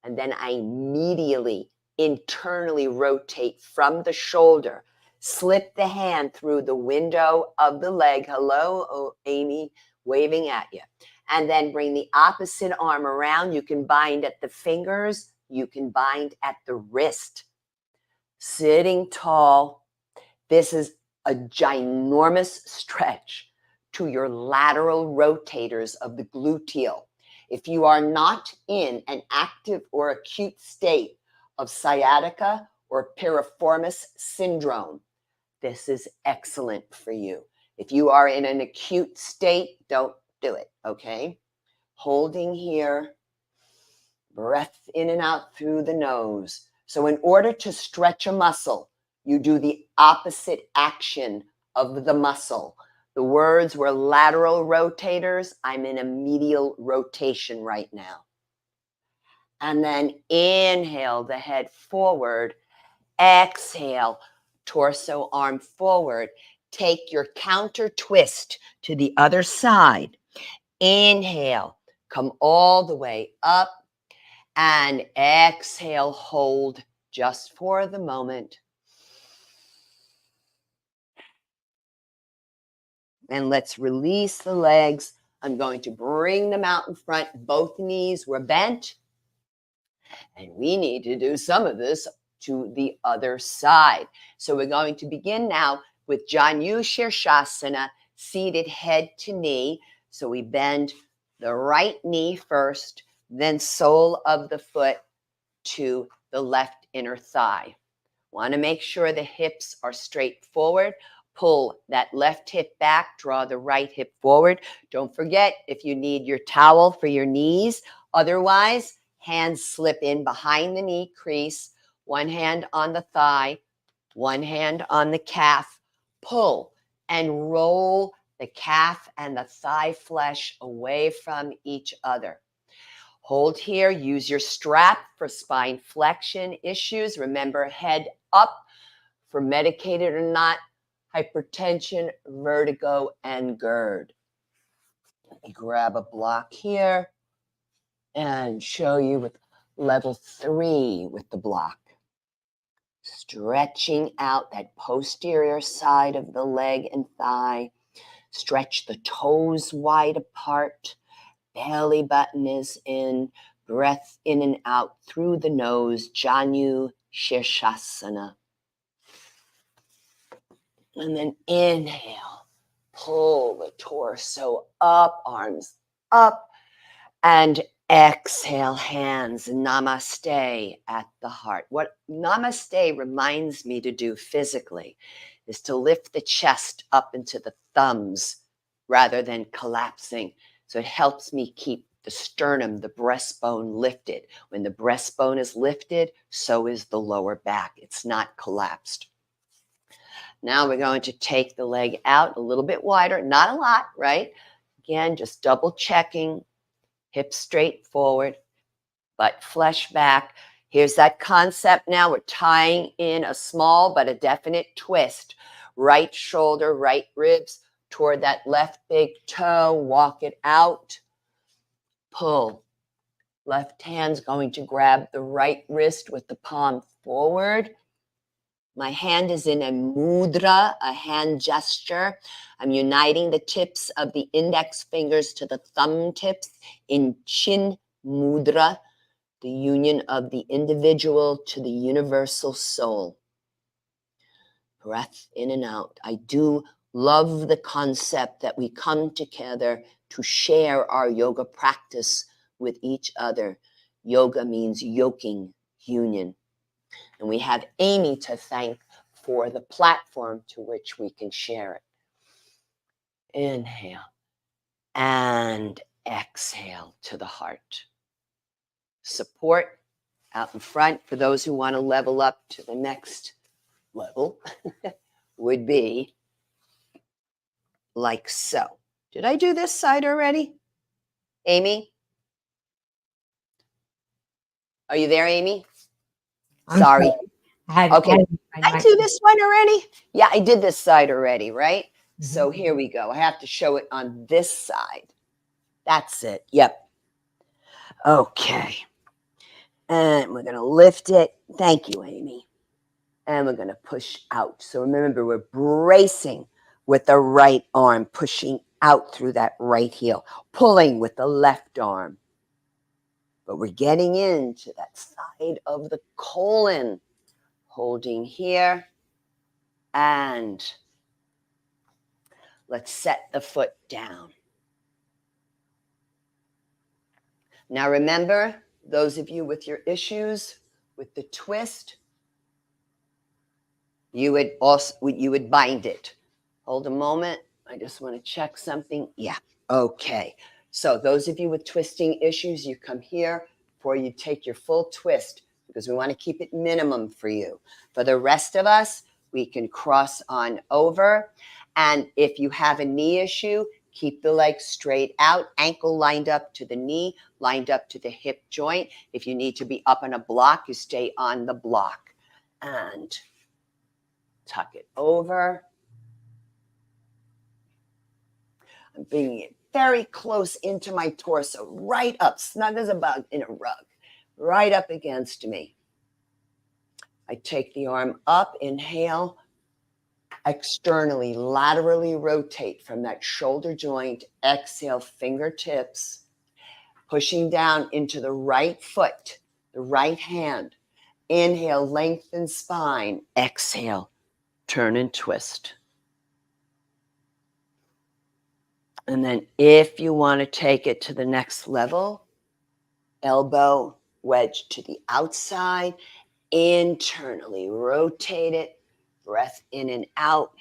Speaker 3: and then I immediately internally rotate from the shoulder, slip the hand through the window of the leg. Hello, Amy, waving at you. And then bring the opposite arm around. You can bind at the fingers. You can bind at the wrist. Sitting tall. This is a ginormous stretch to your lateral rotators of the gluteal. If you are not in an active or acute state of sciatica or piriformis syndrome, this is excellent for you. If you are in an acute state, don't do it, okay? Holding here, breath in and out through the nose. So in order to stretch a muscle, you do the opposite action of the muscle. The words were lateral rotators. I'm in a medial rotation right now. And then inhale the head forward. Exhale, torso arm forward. Take your counter twist to the other side. Inhale, come all the way up. And exhale, hold just for the moment. And let's release the legs. I'm going to bring them out in front. Both knees were bent. And we need to do some of this to the other side. So we're going to begin now with Janu Shirshasana, seated head to knee. So we bend the right knee first, then sole of the foot to the left inner thigh. Want to make sure the hips are straight forward. Pull that left hip back, draw the right hip forward. Don't forget if you need your towel for your knees. Otherwise, hands slip in behind the knee crease, one hand on the thigh, one hand on the calf. Pull and roll the calf and the thigh flesh away from each other. Hold here. Use your strap for spine flexion issues. Remember, head up for medicated or not, hypertension, vertigo, and GERD. Let me grab a block here and show you with level 3 with the block. Stretching out that posterior side of the leg and thigh. Stretch the toes wide apart. Belly button is in. Breath in and out through the nose. Janu Shirshasana. And then inhale. Pull the torso up, arms up. And exhale, hands, namaste at the heart. What namaste reminds me to do physically is to lift the chest up into the thumbs rather than collapsing. So it helps me keep the sternum, the breastbone lifted. When the breastbone is lifted, so is the lower back. It's not collapsed. Now we're going to take the leg out a little bit wider, not a lot, right? Again, just double checking. Hips straight forward, butt flesh back. Here's that concept now. We're tying in a small but a definite twist. Right shoulder, right ribs toward that left big toe. Walk it out. Pull. Left hand's going to grab the right wrist with the palm forward. My hand is in a mudra, a hand gesture. I'm uniting the tips of the index fingers to the thumb tips in chin mudra, the union of the individual to the universal soul. Breath in and out. I do love the concept that we come together to share our yoga practice with each other. Yoga means yoking, union. And we have Amy to thank for the platform to which we can share it. Inhale and exhale to the heart. Support out in front for those who want to level up to the next level would be like so. Did I do this side already? Amy? Are you there, Amy? Sorry. Okay. I do this one already? Yeah, I did this side already, right? Mm-hmm. So here we go. I have to show it on this side. That's it. Yep. Okay. And we're going to lift it. Thank you, Amy. And we're going to push out. So remember, we're bracing with the right arm, pushing out through that right heel, pulling with the left arm. But we're getting into that side of the colon. Holding here, and let's set the foot down. Now remember, those of you with your issues with the twist, you would bind it. Hold a moment. I just want to check something. Yeah. Okay. So those of you with twisting issues, you come here before you take your full twist, because we want to keep it minimum for you. For the rest of us, we can cross on over. And if you have a knee issue, keep the leg straight out, ankle lined up to the knee, lined up to the hip joint. If you need to be up on a block, you stay on the block. And tuck it over. I'm bringing it very close into my torso, right up, snug as a bug in a rug, right up against me. I take the arm up, inhale, Externally, laterally rotate from that shoulder joint. Exhale, fingertips, pushing down into the right foot, the right hand. Inhale, lengthen spine. Exhale, turn and twist. And then if you want to take it to the next level, elbow wedge to the outside, internally rotate it, breath in and out.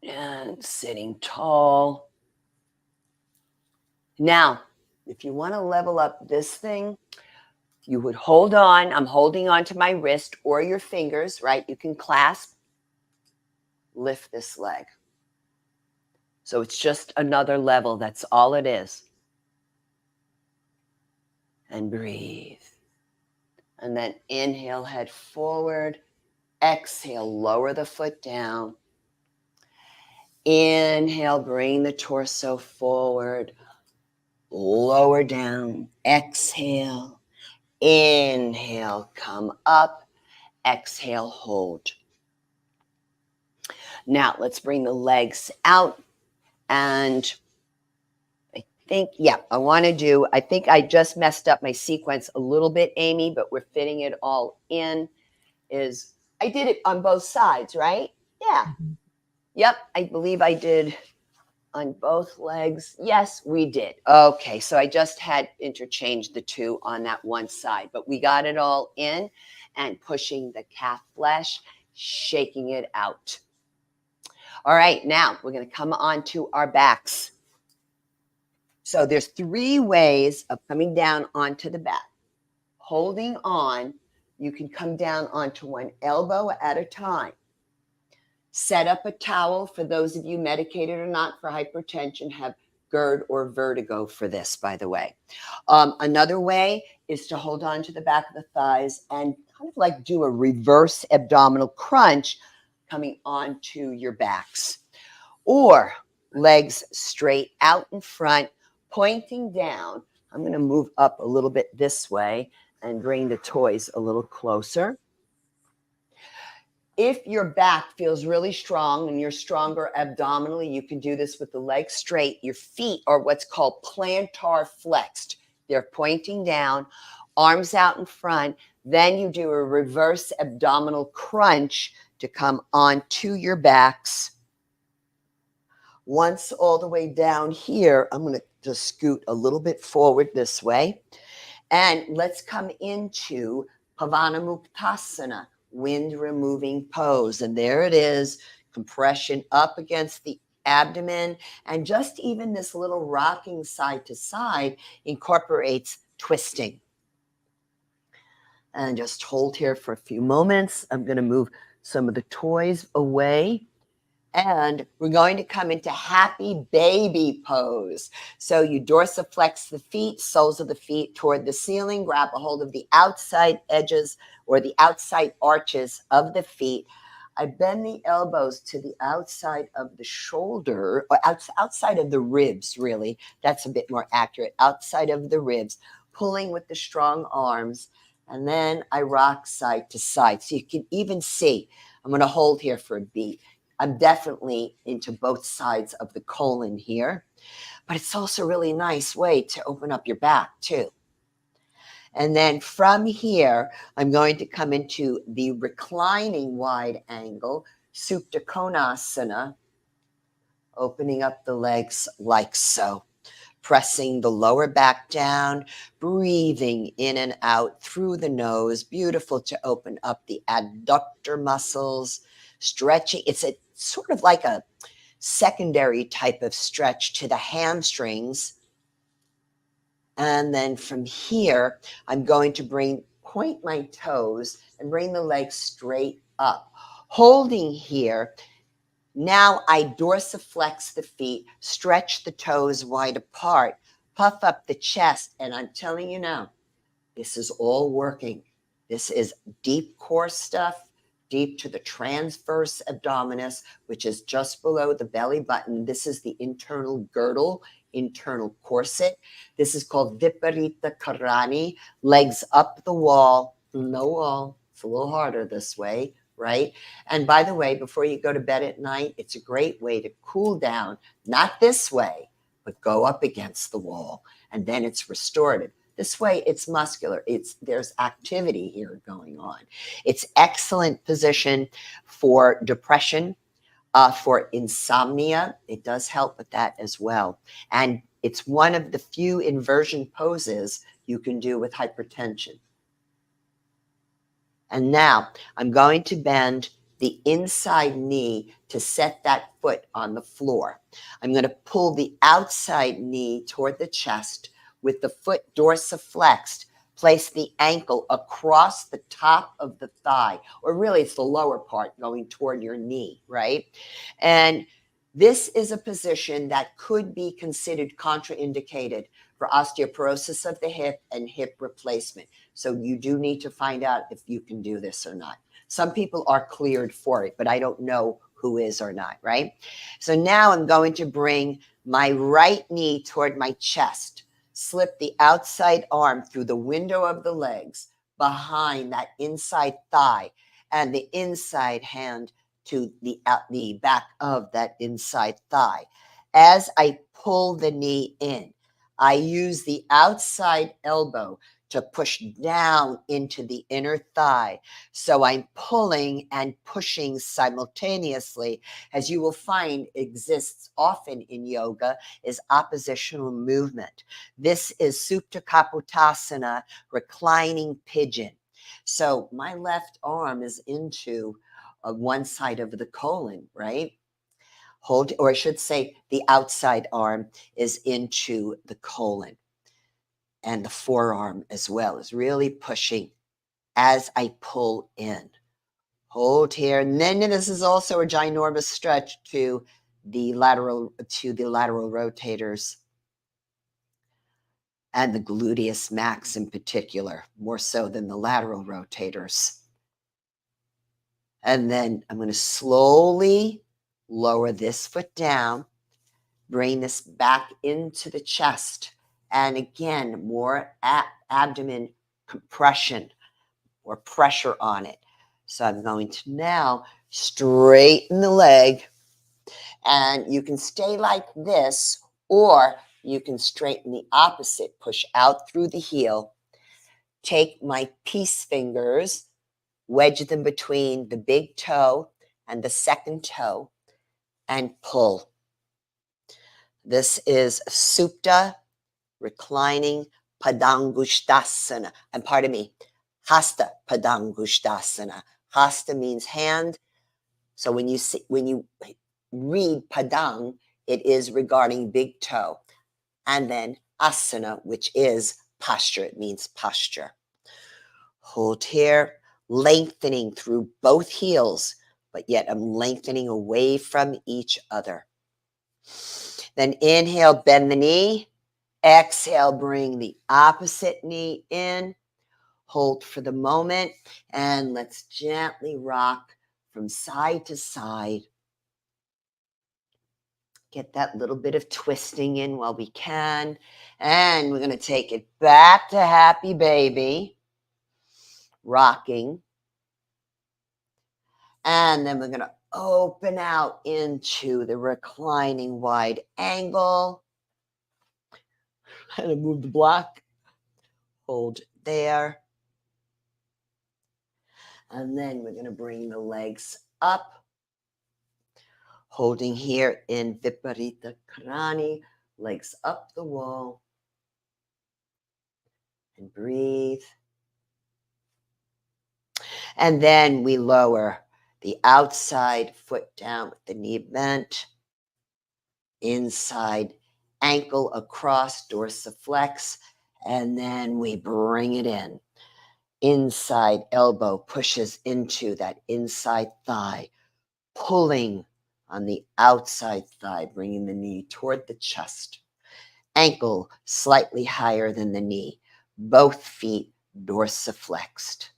Speaker 3: And sitting tall. Now, if you want to level up this thing, you would hold on. I'm holding on to my wrist or your fingers, right? You can clasp, lift this leg. So it's just another level. That's all it is. And breathe. And then inhale, head forward. Exhale, lower the foot down. Inhale, bring the torso forward. Lower down. Exhale. Inhale, come up. Exhale, hold. Now let's bring the legs out. And I think I just messed up my sequence a little bit, Amy, but we're fitting it all in. I did it on both sides, right? Yeah. Yep, I believe I did on both legs. Yes, we did. Okay, so I just had interchanged the two on that one side, but we got it all in and pushing the calf flesh, shaking it out. All right, now we're going to come on to our backs. So there's 3 ways of coming down onto the back. Holding on, you can come down onto one elbow at a time. Set up a towel. For those of you medicated or not for hypertension, have GERD or vertigo for this, by the way. Another way is to hold on to the back of the thighs and kind of like do a reverse abdominal crunch coming onto your backs. Or legs straight out in front, pointing down. I'm going to move up a little bit this way and bring the toys a little closer. If your back feels really strong and you're stronger abdominally, you can do this with the legs straight. Your feet are what's called plantar flexed. They're pointing down, arms out in front. Then you do a reverse abdominal crunch to come onto your backs. Once all the way down here, I'm going to just scoot a little bit forward this way. And let's come into Pavanamuktasana, wind removing pose. And there it is, compression up against the abdomen. And just even this little rocking side to side incorporates twisting. And just hold here for a few moments. I'm going to move some of the toys away. And we're going to come into happy baby pose. So you dorsiflex the feet, soles of the feet toward the ceiling, grab a hold of the outside edges or the outside arches of the feet. I bend the elbows to the outside of the shoulder, or outside of the ribs, really. That's a bit more accurate. Outside of the ribs, pulling with the strong arms. And then I rock side to side. So you can even see, I'm going to hold here for a beat. I'm definitely into both sides of the colon here, but it's also a really nice way to open up your back too. And then from here, I'm going to come into the reclining wide angle, Supta Konasana, opening up the legs like so, pressing the lower back down, breathing in and out through the nose. Beautiful to open up the adductor muscles, stretching. It's a sort of like a secondary type of stretch to the hamstrings. And then from here, I'm going to point my toes and bring the legs straight up. Holding here, now I dorsiflex the feet, stretch the toes wide apart, puff up the chest, and I'm telling you now, this is all working. This is deep core stuff, deep to the transverse abdominis, which is just below the belly button. This is the internal girdle, internal corset. This is called Viparita Karani, legs up the wall, no wall, It's a little harder this way, right? And by the way, before you go to bed at night, it's a great way to cool down, not this way, but go up against the wall, and then it's restorative. This way, it's muscular. There's activity here going on. It's excellent position for depression, for insomnia. It does help with that as well. And it's one of the few inversion poses you can do with hypertension. And now I'm going to bend the inside knee to set that foot on the floor. I'm going to pull the outside knee toward the chest with the foot dorsiflexed. Place the ankle across the top of the thigh, or really it's the lower part going toward your knee, right? And this is a position that could be considered contraindicated for osteoporosis of the hip and hip replacement. So you do need to find out if you can do this or not. Some people are cleared for it, but I don't know who is or not, right? So now I'm going to bring my right knee toward my chest. Slip the outside arm through the window of the legs behind that inside thigh, and the inside hand to the back of that inside thigh. As I pull the knee in, I use the outside elbow to push down into the inner thigh. So I'm pulling and pushing simultaneously, as you will find exists often in yoga, is oppositional movement. This is Supta Kapotasana, reclining pigeon. So my left arm is into one side of the colon, right? Hold, or I should say the outside arm is into the colon. And the forearm as well is really pushing as I pull in. Hold here. And then this is also a ginormous stretch to the lateral rotators and the gluteus max in particular, more so than the lateral rotators. And then I'm going to slowly lower this foot down, bring this back into the chest. And again, more abdomen compression or pressure on it. So I'm going to now straighten the leg. And you can stay like this, or you can straighten the opposite. Push out through the heel. Take my peace fingers, wedge them between the big toe and the second toe, and pull. This is Supta reclining Padangusthasana. And pardon me, Hasta Padangusthasana. Hasta means hand. So when you read Padang, it is regarding big toe. And then asana, which is posture. It means posture. Hold here, lengthening through both heels, but yet I'm lengthening away from each other. Then inhale, bend the knee. Exhale, bring the opposite knee in. Hold for the moment, and let's gently rock from side to side. Get that little bit of twisting in while we can. And we're going to take it back to happy baby, rocking. And then we're going to open out into the reclining wide angle. And move the block. Hold there. And then we're going to bring the legs up. Holding here in Viparita Karani, legs up the wall. And breathe. And then we lower the outside foot down with the knee bent. Inside ankle across, dorsiflex. And then we bring it in. Inside elbow pushes into that inside thigh, pulling on the outside thigh, bringing the knee toward the chest. Ankle slightly higher than the knee. Both feet dorsiflexed.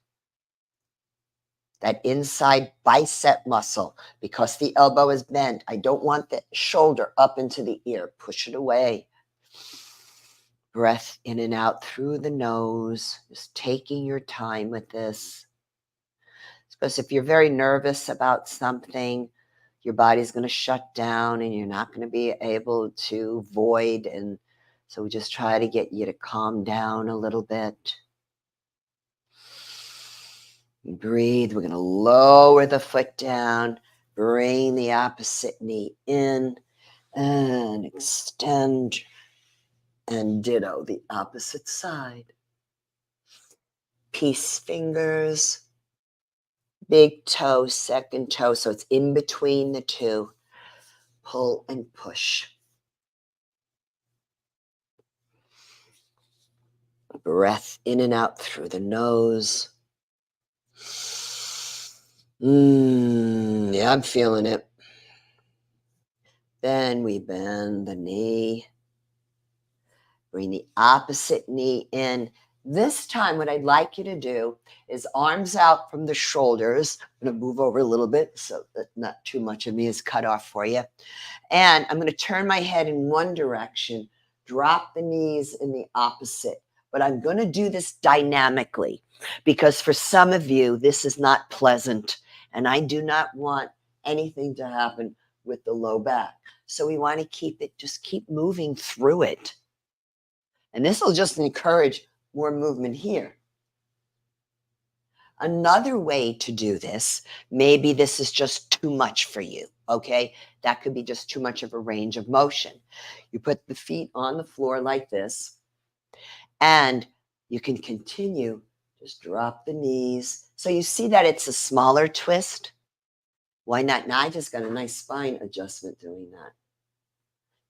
Speaker 3: That inside bicep muscle, because the elbow is bent, I don't want the shoulder up into the ear. Push it away. Breath in and out through the nose, just taking your time with this. Because if you're very nervous about something, your body's going to shut down and you're not going to be able to void. And so we just try to get you to calm down a little bit. Breathe. We're going to lower the foot down, bring the opposite knee in, and extend, and ditto the opposite side. Peace fingers, big toe, second toe, so it's in between the two. Pull and push. Breath in and out through the nose. Yeah, I'm feeling it. Then we bend the knee. Bring the opposite knee in. This time, what I'd like you to do is arms out from the shoulders. I'm going to move over a little bit so that not too much of me is cut off for you. And I'm going to turn my head in one direction, drop the knees in the opposite. But I'm going to do this dynamically because for some of you, this is not pleasant. And I do not want anything to happen with the low back. So we want to just keep moving through it. And this will just encourage more movement here. Another way to do this, maybe this is just too much for you, okay? That could be just too much of a range of motion. You put the feet on the floor like this, and you can continue, just drop the knees. So you see that it's a smaller twist? Why not? Now I just got a nice spine adjustment doing that.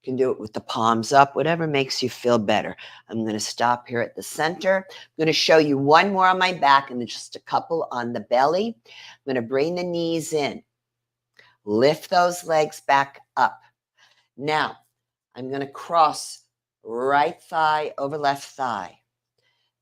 Speaker 3: You can do it with the palms up, whatever makes you feel better. I'm going to stop here at the center. I'm going to show you one more on my back and then just a couple on the belly. I'm going to bring the knees in. Lift those legs back up. Now, I'm going to cross right thigh over left thigh.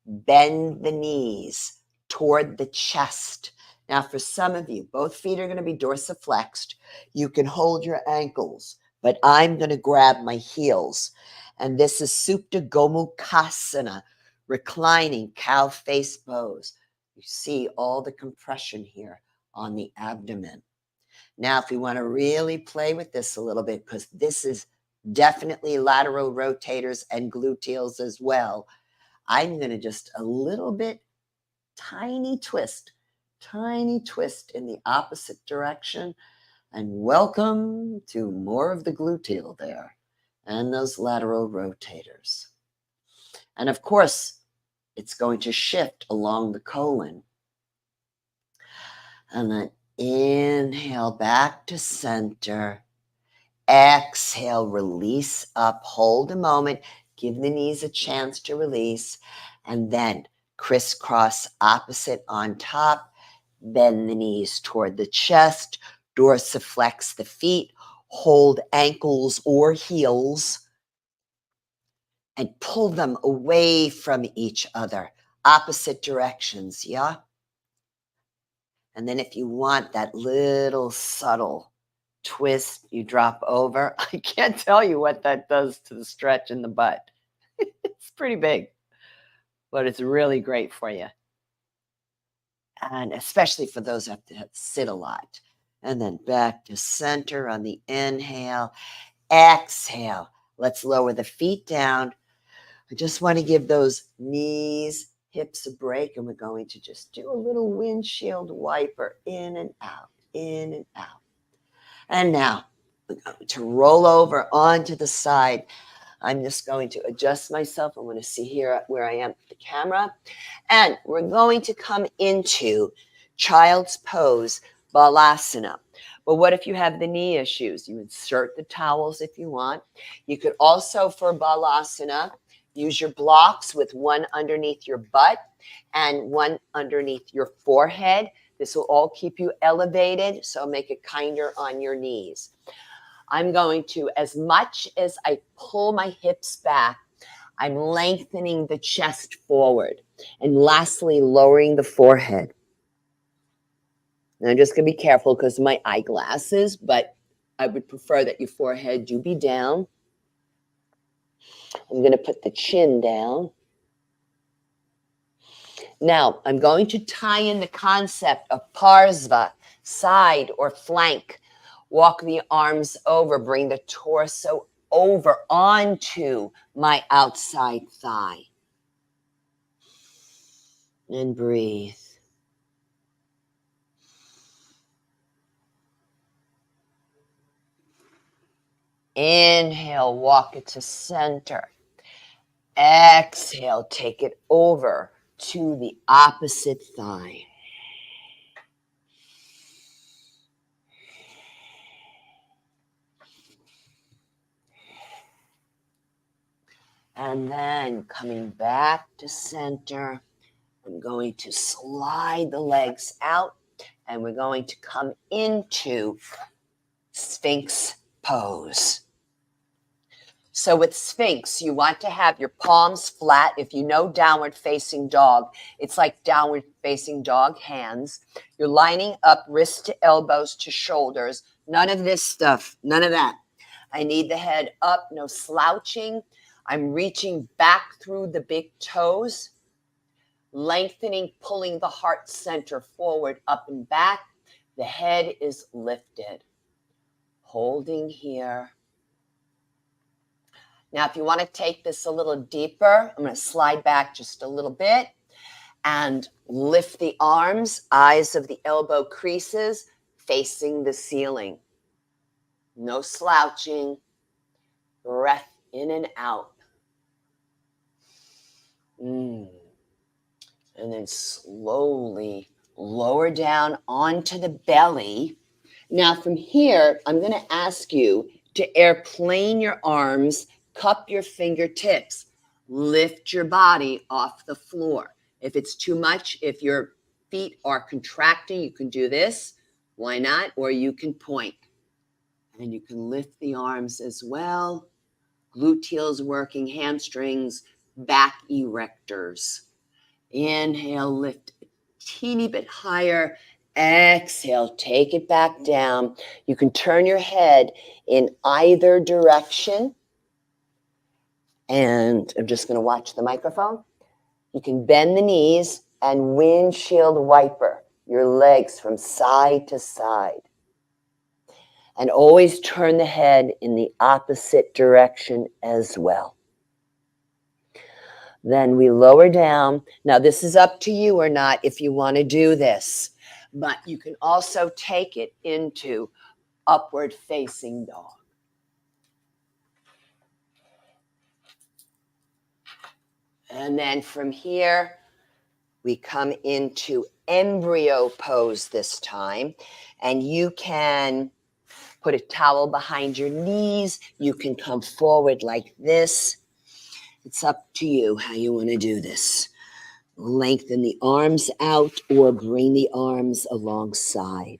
Speaker 3: Bend the knees toward the chest. Now, for some of you, both feet are going to be dorsiflexed. You can hold your ankles, but I'm going to grab my heels. And this is Supta Gomukhasana, reclining cow face pose. You see all the compression here on the abdomen. Now, if we want to really play with this a little bit, because this is definitely lateral rotators and gluteals as well, I'm going to just a little bit, tiny twist in the opposite direction. And welcome to more of the gluteal there and those lateral rotators. And of course, it's going to shift along the colon. And then inhale back to center. Exhale, release up. Hold a moment. Give the knees a chance to release. And then crisscross opposite on top. Bend the knees toward the chest. Dorsiflex the feet. Hold ankles or heels. And pull them away from each other. Opposite directions, yeah? And then if you want that little subtle twist, you drop over. I can't tell you what that does to the stretch in the butt. It's pretty big, but it's really great for you. And especially for those who have to sit a lot. And then back to center on the inhale. Exhale. Let's lower the feet down. I just want to give those knees, hips a break, and we're going to just do a little windshield wiper in and out, in and out. And now we're going to roll over onto the side. I'm just going to adjust myself. I want to see here where I am with the camera. And we're going to come into child's pose, balasana. But what if you have the knee issues? You insert the towels if you want. You could also, for balasana, use your blocks with one underneath your butt and one underneath your forehead. This will all keep you elevated, so make it kinder on your knees. I'm going to, as much as I pull my hips back, I'm lengthening the chest forward. And lastly, lowering the forehead. Now, I'm just going to be careful because of my eyeglasses, but I would prefer that your forehead do be down. I'm going to put the chin down. Now, I'm going to tie in the concept of parsva, side or flank. Walk the arms over, bring the torso over onto my outside thigh. And breathe. Inhale, walk it to center. Exhale, take it over to the opposite thigh. And then coming back to center, I'm going to slide the legs out and we're going to come into Sphinx pose. So with Sphinx, you want to have your palms flat. If you know downward facing dog, it's like downward facing dog hands. You're lining up wrists to elbows to shoulders. None of this stuff, none of that. I need the head up, no slouching. I'm reaching back through the big toes, lengthening, pulling the heart center forward, up and back. The head is lifted. Holding here. Now, if you want to take this a little deeper, I'm going to slide back just a little bit and lift the arms, eyes of the elbow creases facing the ceiling. No slouching. Breath in and out. And then slowly lower down onto the belly. Now from here, I'm going to ask you to airplane your arms, cup your fingertips, lift your body off the floor. If it's too much, if your feet are contracting, you can do this. Why not? Or you can point. And you can lift the arms as well. Gluteals working, hamstrings, back erectors. Inhale, lift a teeny bit higher. Exhale, take it back down. You can turn your head in either direction. And I'm just going to watch the microphone. You can bend the knees and windshield wiper your legs from side to side. And always turn the head in the opposite direction as well. Then we lower down. Now, this is up to you or not if you want to do this. But you can also take it into upward facing dog. And then from here, we come into embryo pose this time. And you can put a towel behind your knees. You can come forward like this. It's up to you how you want to do this. Lengthen the arms out or bring the arms alongside.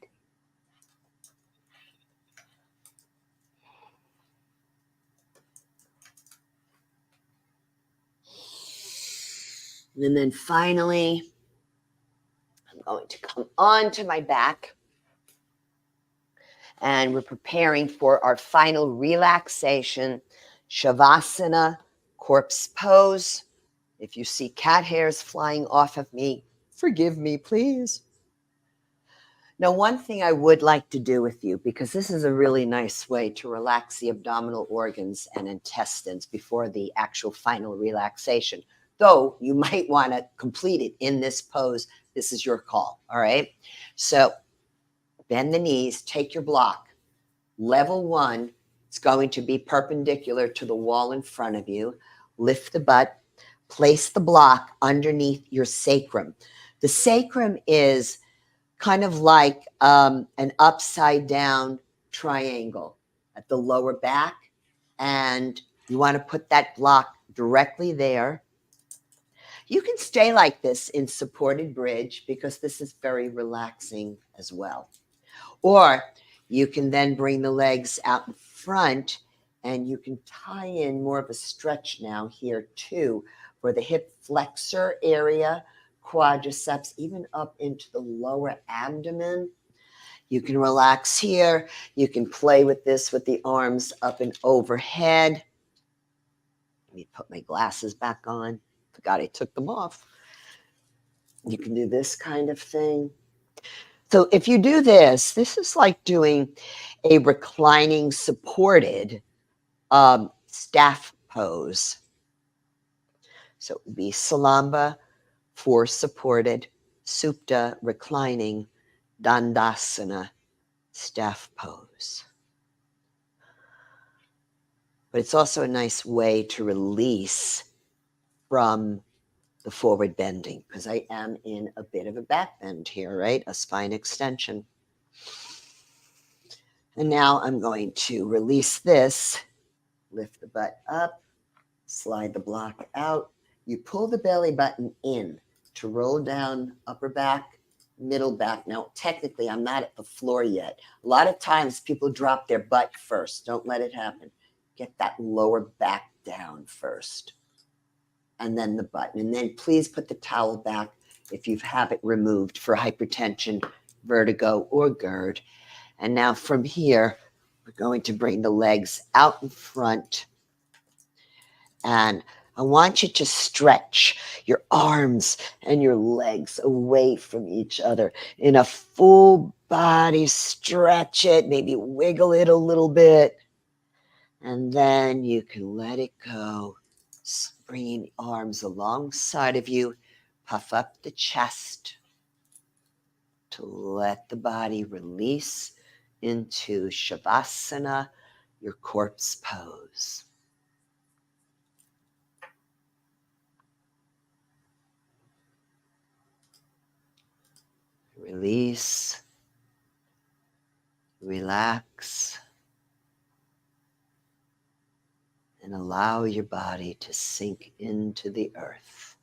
Speaker 3: And then finally, I'm going to come onto my back. And we're preparing for our final relaxation, Shavasana, corpse pose. If you see cat hairs flying off of me, forgive me, please. Now, one thing I would like to do with you, because this is a really nice way to relax the abdominal organs and intestines before the actual final relaxation, though you might want to complete it in this pose. This is your call, all right? So bend the knees, take your block. Level 1, it's going to be perpendicular to the wall in front of you. Lift the butt, place the block underneath your sacrum. The sacrum is kind of like an upside down triangle at the lower back. And you want to put that block directly there. You can stay like this in supported bridge because this is very relaxing as well. Or you can then bring the legs out in front and you can tie in more of a stretch now here too for the hip flexor area, quadriceps, even up into the lower abdomen. You can relax here. You can play with this with the arms up and overhead. Let me put my glasses back on. Forgot I took them off. You can do this kind of thing. So if you do this, this is like doing a reclining supported staff pose. So it would be Salamba for supported, Supta reclining, Dandasana staff pose. But it's also a nice way to release from the forward bending, because I am in a bit of a back bend here, right? A spine extension. And now I'm going to release this, lift the butt up, slide the block out. You pull the belly button in to roll down upper back, middle back. Now, technically, I'm not at the floor yet. A lot of times people drop their butt first. Don't let it happen. Get that lower back down first, and then the button. And then please put the towel back if you have it removed for hypertension, vertigo, or GERD. And now from here, we're going to bring the legs out in front. And I want you to stretch your arms and your legs away from each other in a full body stretch it, maybe wiggle it a little bit. And then you can let it go. Bringing the arms alongside of you, puff up the chest to let the body release into Shavasana, your corpse pose. Release, relax, and allow your body to sink into the earth.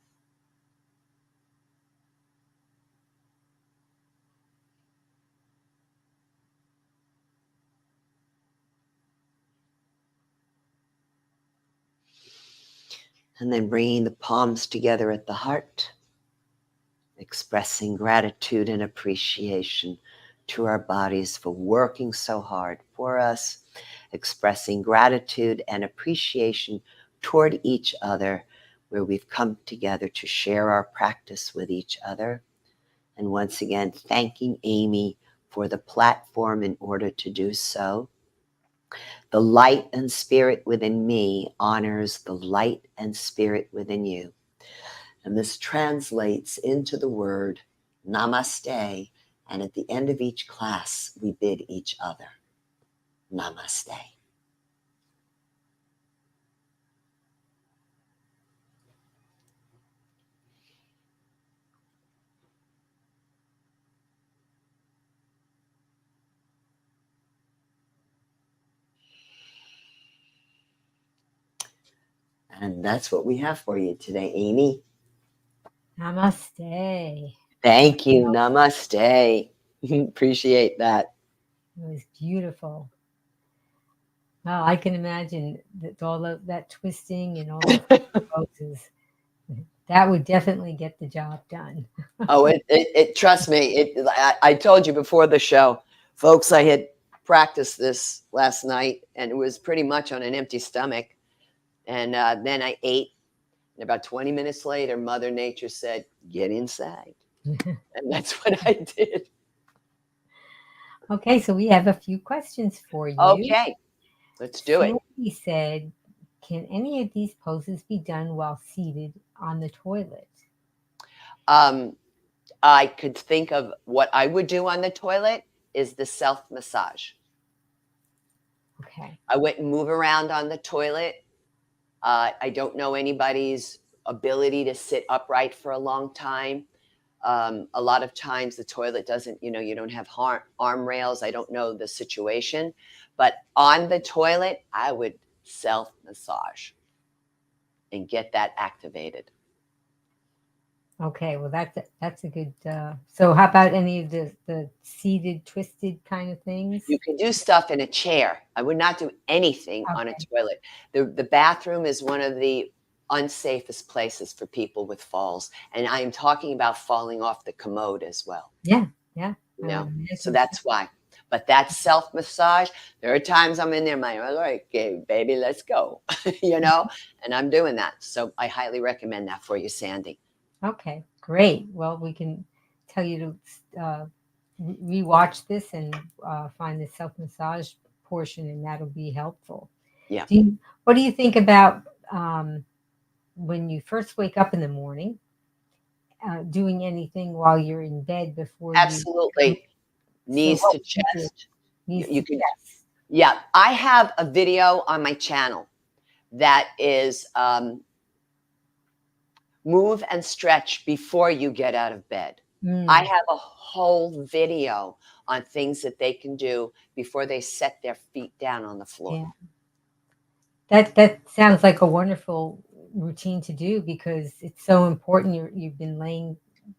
Speaker 3: And then bringing the palms together at the heart, expressing gratitude and appreciation to our bodies for working so hard for us, expressing gratitude and appreciation toward each other, where we've come together to share our practice with each other. And once again, thanking Amy for the platform in order to do so. The light and spirit within me honors the light and spirit within you. And this translates into the word namaste. And at the end of each class, we bid each other namaste. And that's what we have for you today, Amy.
Speaker 2: Namaste.
Speaker 3: Thank you. Namaste. Appreciate that.
Speaker 2: It was beautiful. Wow, I can imagine that all of that twisting and all the poses. That would definitely get the job done.
Speaker 3: Oh, trust me. I told you before the show, folks, I had practiced this last night and it was pretty much on an empty stomach. And then I ate. And about 20 minutes later, Mother Nature said, get inside. And that's what I did.
Speaker 2: Okay, so we have a few questions for you.
Speaker 3: Okay, let's do it.
Speaker 2: He said, can any of these poses be done while seated on the toilet?
Speaker 3: I could think of what I would do on the toilet is the self-massage.
Speaker 2: Okay.
Speaker 3: I wouldn't move around on the toilet. I don't know anybody's ability to sit upright for a long time. A lot of times the toilet doesn't, you don't have arm rails. I don't know the situation. But on the toilet, I would self-massage and get that activated.
Speaker 2: Okay, well, that's a good. So how about any of the seated, twisted kind of things?
Speaker 3: You can do stuff in a chair. I would not do anything on a toilet. The bathroom is one of the unsafest places for people with falls. And I am talking about falling off the commode as well.
Speaker 2: Yeah.
Speaker 3: So that's why. But that self-massage, there are times I'm in there, all right, okay, baby, let's go, and I'm doing that. So I highly recommend that for you, Sandy.
Speaker 2: Okay, Great. Well, we can tell you to rewatch this and find the self-massage portion, and that'll be helpful.
Speaker 3: Yeah.
Speaker 2: What do you think about when you first wake up in the morning, doing anything while you're in bed before you?
Speaker 3: Absolutely. Knees to chest.
Speaker 2: Knees
Speaker 3: You
Speaker 2: to
Speaker 3: can,
Speaker 2: chest.
Speaker 3: yeah. I have a video on my channel that is move and stretch before you get out of bed. I have a whole video on things that they can do before they set their feet down on the floor.
Speaker 2: Yeah. That sounds like a wonderful routine to do because it's so important. You've been laying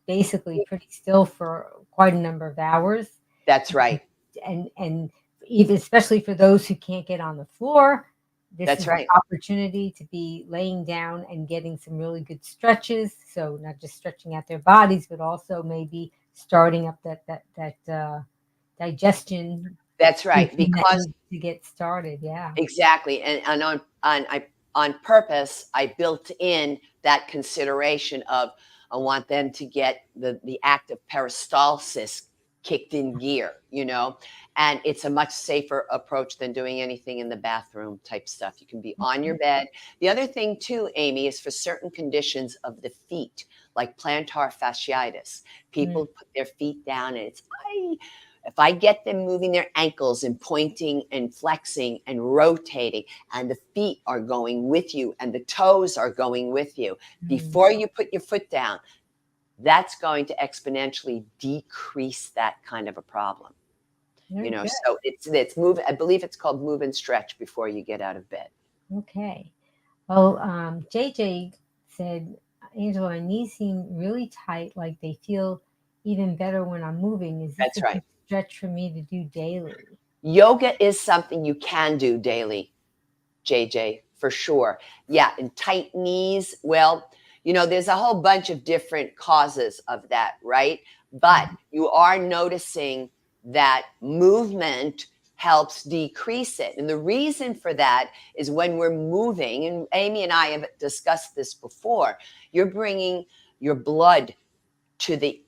Speaker 2: basically pretty still for quite a number of hours.
Speaker 3: That's right.
Speaker 2: And even especially for those who can't get on the floor, this
Speaker 3: That's
Speaker 2: is
Speaker 3: right.
Speaker 2: an opportunity to be laying down and getting some really good stretches. So not just stretching out their bodies, but also maybe starting up that digestion.
Speaker 3: That's right.
Speaker 2: That
Speaker 3: Because
Speaker 2: needs to get started. Yeah.
Speaker 3: exactly. And on purpose, I built in that consideration of I want them to get the act of peristalsis kicked in gear, and it's a much safer approach than doing anything in the bathroom type stuff. You can be on your bed. The other thing too, Amy, is for certain conditions of the feet, like plantar fasciitis. People put their feet down and it's, if I get them moving their ankles and pointing and flexing and rotating, and the feet are going with you and the toes are going with you before you put your foot down, that's going to exponentially decrease that kind of a problem. So it's move. I believe it's called move and stretch before you get out of bed.
Speaker 2: Okay. Well, JJ said, Angela, my knees seem really tight, like they feel even better when I'm moving. Is this
Speaker 3: That's right.
Speaker 2: good stretch for me to do daily?
Speaker 3: Yoga is something you can do daily, JJ, for sure. Yeah, and tight knees. Well, there's a whole bunch of different causes of that, right? But you are noticing that movement helps decrease it. And the reason for that is when we're moving, and Amy and I have discussed this before, you're bringing your blood to the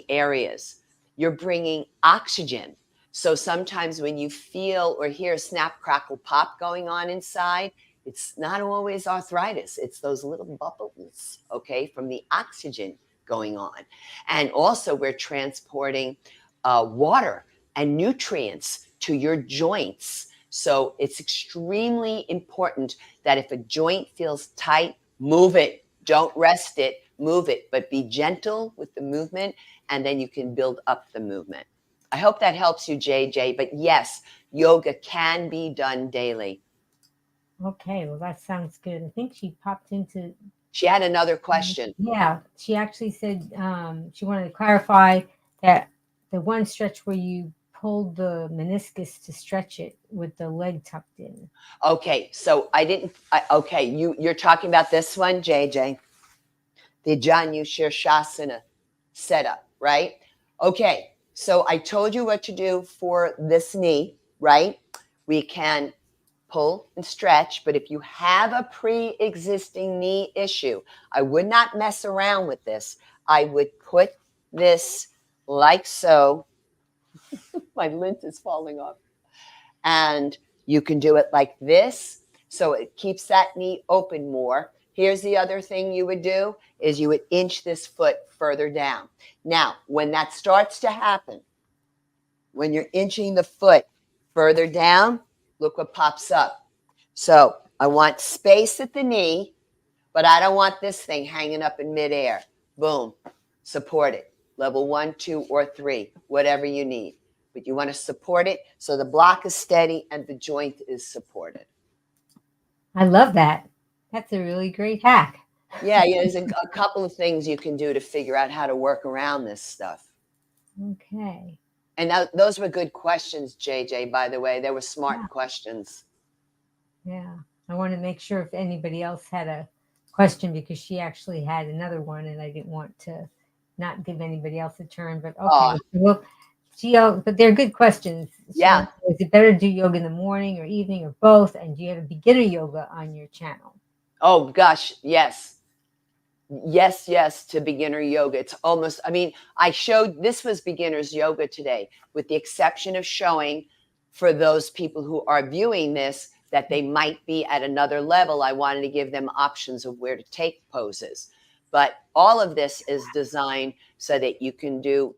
Speaker 3: areas. You're bringing oxygen. So sometimes when you feel or hear a snap, crackle, pop going on inside, it's not always arthritis. It's those little bubbles, okay, from the oxygen going on. And also we're transporting water and nutrients to your joints. So it's extremely important that if a joint feels tight, move it. Don't rest it, move it, but be gentle with the movement, and then you can build up the movement. I hope that helps you, JJ. But yes, yoga can be done daily.
Speaker 2: Okay, well, that sounds good. I think she popped into.
Speaker 3: She had another question.
Speaker 2: Yeah, she actually said she wanted to clarify that the one stretch where you pulled the meniscus to stretch it with the leg tucked in.
Speaker 3: Okay, so you're talking about this one, JJ, the Janu Shirshasana setup, right? Okay, so I told you what to do for this knee, right? We can pull and stretch, but if you have a pre-existing knee issue, I would not mess around with this. I would put this like so. My lint is falling off. And you can do it like this, so it keeps that knee open more. Here's the other thing you would do is you would inch this foot further down. Now, when that starts to happen, when you're inching the foot further down, look what pops up. So I want space at the knee, but I don't want this thing hanging up in midair. Boom, support it. Level 1, 2, or 3, whatever you need. But you want to support it so the block is steady and the joint is supported.
Speaker 2: I love that. That's a really great hack.
Speaker 3: Yeah, there's a couple of things you can do to figure out how to work around this stuff.
Speaker 2: Okay.
Speaker 3: And those were good questions, JJ, by the way. They were smart questions.
Speaker 2: Yeah. I want to make sure if anybody else had a question, because she actually had another one and I didn't want to not give anybody else a turn. But okay. Well, but they're good questions.
Speaker 3: Yeah.
Speaker 2: Is it better to do yoga in the morning or evening or both? And do you have a beginner yoga on your channel?
Speaker 3: Oh, gosh, yes. yes to beginner yoga. It's almost, I mean, I showed, this was beginner's yoga today, with the exception of showing for those people who are viewing this that they might be at another level. I wanted to give them options of where to take poses. But all of this is designed so that you can do,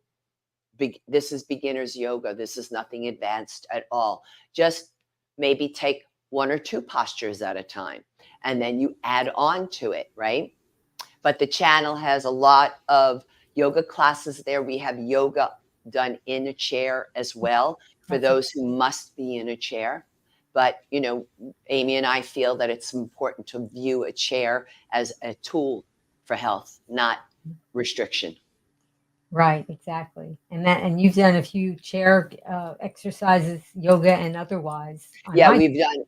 Speaker 3: this is beginner's yoga. This is nothing advanced at all. Just maybe take one or two postures at a time, and then you add on to it, right? But the channel has a lot of yoga classes there. We have yoga done in a chair as well for those who must be in a chair. But, you know, Amy and I feel that it's important to view a chair as a tool for health, not restriction.
Speaker 2: Right, exactly. And you've done a few chair exercises, yoga and otherwise.
Speaker 3: Yeah, we've done,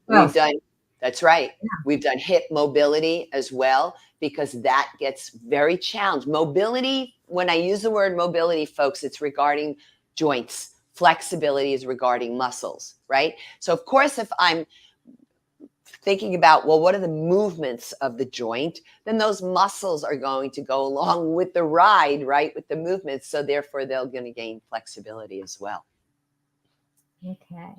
Speaker 3: that's right.
Speaker 2: Yeah.
Speaker 3: We've done hip mobility as well, because that gets very challenged. Mobility, when I use the word mobility, folks, it's regarding joints. Flexibility is regarding muscles, right? So of course, if I'm thinking about, well, what are the movements of the joint, then those muscles are going to go along with the ride, right? With the movements. So therefore, they're going to gain flexibility as well.
Speaker 2: Okay.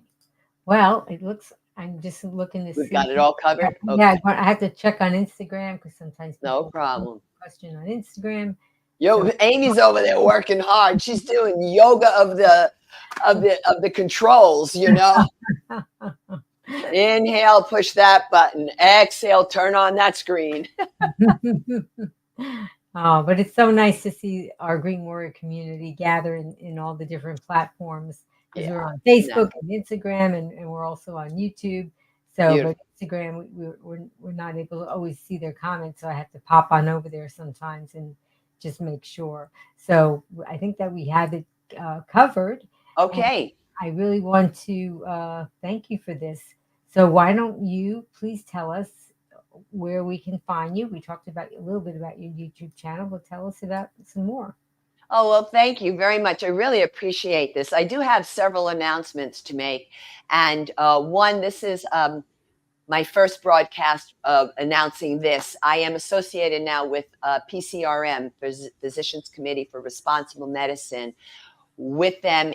Speaker 2: Well, it looks, I'm just looking to see.
Speaker 3: We've got it all covered?
Speaker 2: Yeah,
Speaker 3: Okay.
Speaker 2: I have to check on Instagram because sometimes
Speaker 3: No
Speaker 2: people
Speaker 3: problem.
Speaker 2: question on Instagram.
Speaker 3: Yo, Amy's over there working hard. She's doing yoga of the controls, you know. Inhale, push that button. Exhale, turn on that screen.
Speaker 2: Oh, but it's so nice to see our Green Warrior community gather in all the different platforms. Because we're on Facebook and Instagram, and we're also on YouTube. So, but Instagram, we're not able to always see their comments, so I have to pop on over there sometimes and just make sure. So I think that we have it covered.
Speaker 3: Okay.
Speaker 2: I really want to thank you for this. So why don't you please tell us where we can find you? We talked about a little bit about your YouTube channel, but tell us about some more.
Speaker 3: Oh, well, thank you very much. I really appreciate this. I do have several announcements to make. And one, this is my first broadcast announcing this. I am associated now with PCRM, Physicians Committee for Responsible Medicine, with them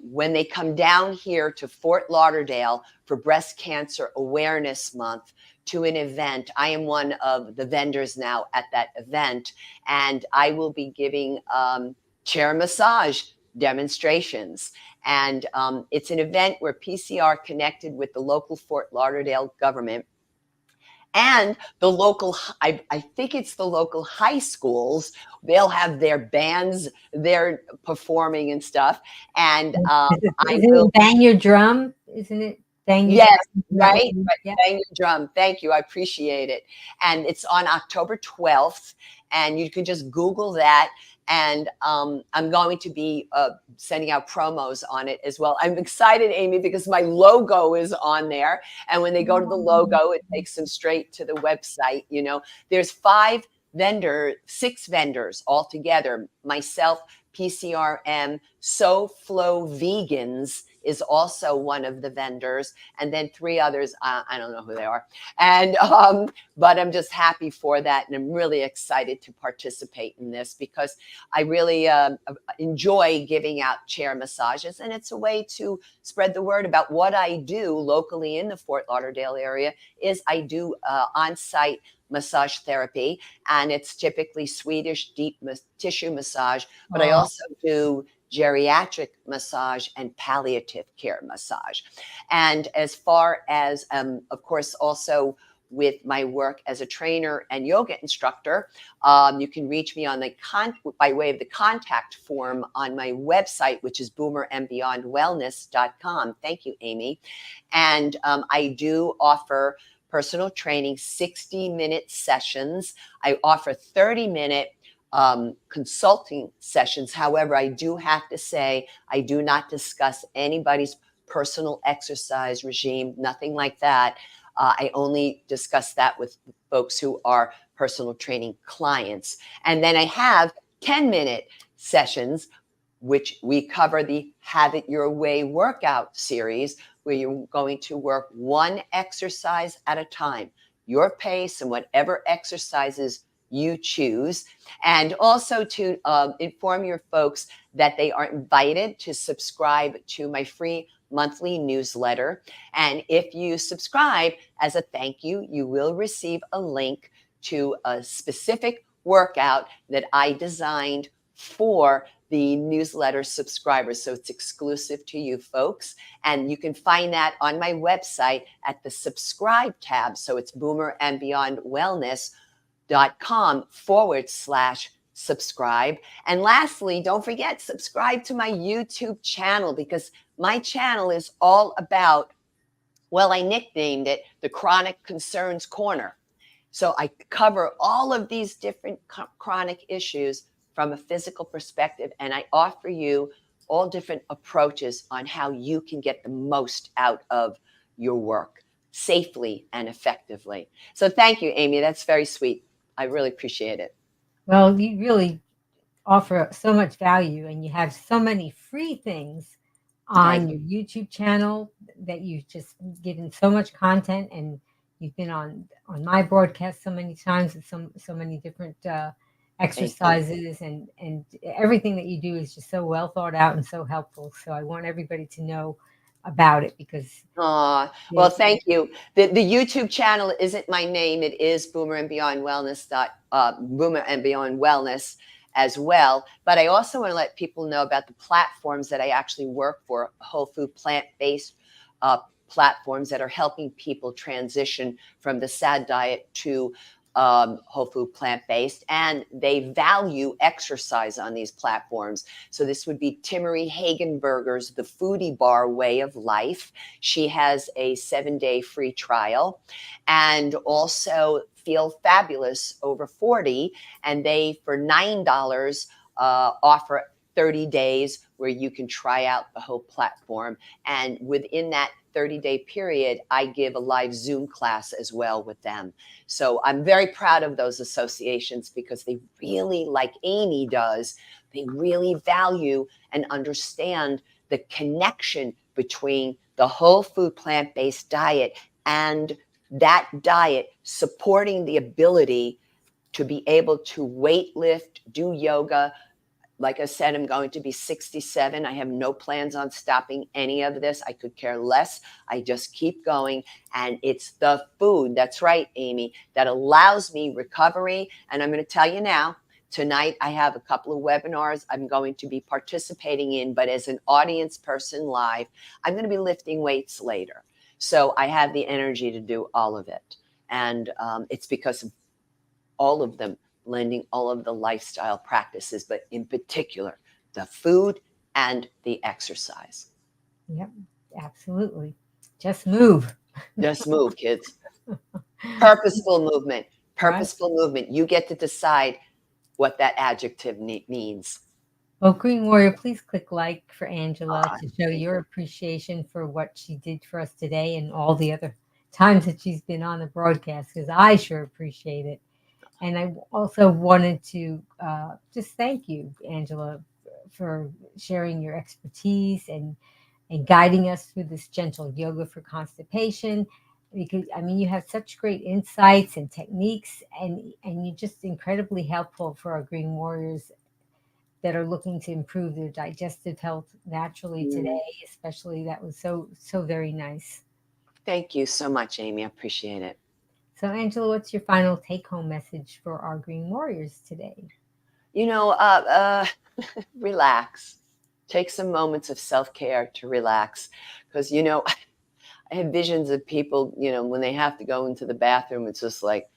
Speaker 3: when they come down here to Fort Lauderdale for Breast Cancer Awareness Month to an event. I am one of the vendors now at that event, and I will be giving chair massage demonstrations. And it's an event where PCR connected with the local Fort Lauderdale government and the local, I think it's the local high schools. They'll have their bands, they're performing and stuff. And
Speaker 2: Isn't it Bang Your Drum? Isn't it? Bang Your
Speaker 3: Yes,
Speaker 2: Drum?
Speaker 3: right?
Speaker 2: Yeah.
Speaker 3: Bang Your Drum. Thank you. I appreciate it. And it's on October 12th. And you can just Google that. And I'm going to be sending out promos on it as well. I'm excited, Amy, because my logo is on there. And when they go to the logo, it takes them straight to the website. You know, there's 6 vendors altogether. Myself, PCRM, SoFlo Vegans is also one of the vendors, and then 3 others. I don't know who they are, and but I'm just happy for that, and I'm really excited to participate in this because I really enjoy giving out chair massages, and it's a way to spread the word about what I do locally in the Fort Lauderdale area. Is I do on-site massage therapy, and it's typically Swedish deep tissue massage, but I also do geriatric massage and palliative care massage. And as far as, of course, also with my work as a trainer and yoga instructor, you can reach me on by way of the contact form on my website, which is boomerandbeyondwellness.com. Thank you, Amy. And I do offer personal training, 60-minute sessions. I offer 30-minute consulting sessions. However, I do have to say, I do not discuss anybody's personal exercise regime, nothing like that. I only discuss that with folks who are personal training clients. And then I have 10-minute sessions, which we cover the Have It Your Way workout series, where you're going to work one exercise at a time, your pace and whatever exercises you choose. And also to inform your folks that they are invited to subscribe to my free monthly newsletter. And if you subscribe as a thank you, you will receive a link to a specific workout that I designed for the newsletter subscribers. So it's exclusive to you folks. And you can find that on my website at the subscribe tab. So it's boomerandbeyondwellness.com/subscribe. And lastly, don't forget, subscribe to my YouTube channel, because my channel is all about, well, I nicknamed it the Chronic Concerns Corner. So I cover all of these different chronic issues from a physical perspective, and I offer you all different approaches on how you can get the most out of your work safely and effectively. So thank you, Amy. That's very sweet. I really appreciate it.
Speaker 2: Well, you really offer so much value, and you have so many free things on your YouTube channel that you've just given so much content, and you've been on my broadcast so many times with so many different exercises, and everything that you do is just so well thought out and so helpful. So I want everybody to know about it, because
Speaker 3: well, thank you. The YouTube channel isn't my name. It is Boomer and Beyond Wellness Boomer and Beyond Wellness as well. But I also want to let people know about the platforms that I actually work for, whole food, plant-based platforms that are helping people transition from the SAD diet to whole food, plant-based, and they value exercise on these platforms. So this would be Timmery Hagenberger's The Foodie Bar Way of Life. She has a 7-day free trial. And also Feel Fabulous Over 40, and they, for $9, offer 30 days where you can try out the whole platform. And within that 30-day period, I give a live Zoom class as well with them. So I'm very proud of those associations, because they really, like Amy does, they really value and understand the connection between the whole food plant-based diet and that diet supporting the ability to be able to weight lift, do yoga. Like I said, I'm going to be 67. I have no plans on stopping any of this. I could care less. I just keep going. And it's the food, that's right, Amy, that allows me recovery. And I'm going to tell you now, tonight I have a couple of webinars I'm going to be participating in, but as an audience person live, I'm going to be lifting weights later. So I have the energy to do all of it. And it's because of all of them blending all of the lifestyle practices, but in particular, the food and the exercise.
Speaker 2: Yep, absolutely. Just move.
Speaker 3: Just move, kids. Purposeful movement. Purposeful movement. You get to decide what that adjective means.
Speaker 2: Well, Green Warrior, please click like for Angela to show your appreciation for what she did for us today and all the other times that she's been on the broadcast, because I sure appreciate it. And I also wanted to just thank you, Angela, for sharing your expertise and guiding us through this gentle yoga for constipation. Because, I mean, you have such great insights and techniques, and you're just incredibly helpful for our Green Warriors that are looking to improve their digestive health naturally today, especially. That was so very nice.
Speaker 3: Thank you so much, Amy. I appreciate it.
Speaker 2: So, Angela, what's your final take-home message for our Green Warriors today?
Speaker 3: You know, relax. Take some moments of self-care to relax. Because, you know, I have visions of people, you know, when they have to go into the bathroom, it's just like,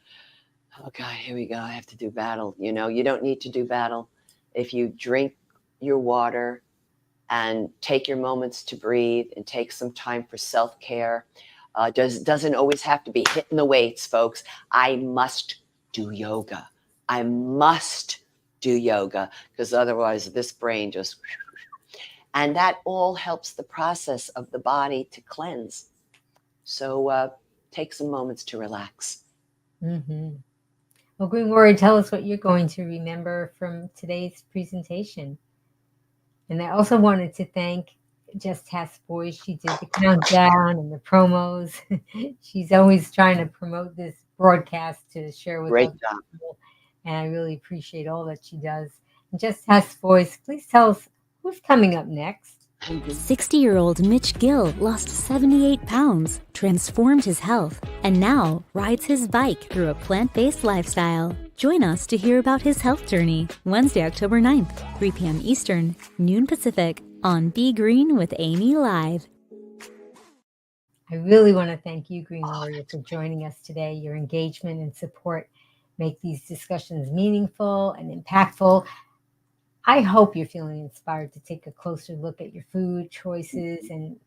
Speaker 3: oh, God, here we go. I have to do battle. You know, you don't need to do battle. If you drink your water and take your moments to breathe and take some time for self-care, doesn't always have to be hitting the weights, folks. I must do yoga. I must do yoga, because otherwise this brain just, and that all helps the process of the body to cleanse. So take some moments to relax.
Speaker 2: Mm-hmm. Well, Green Warrior, tell us what you're going to remember from today's presentation. And I also wanted to thank Jess Boy. She did the countdown and the promos. She's always trying to promote this broadcast to share with other people. and I really appreciate all that she does. And Just Has Voice, please tell us who's coming up next.
Speaker 1: 60-year-old Mitch Gill lost 78 pounds, transformed his health, and now rides his bike through a plant-based lifestyle. Join us to hear about his health journey Wednesday, October 9th, 3 p.m. Eastern, noon Pacific, on Be Green with Amy Live.
Speaker 2: I really want to thank you, Green Warrior, for joining us today. Your engagement and support make these discussions meaningful and impactful. I hope you're feeling inspired to take a closer look at your food choices and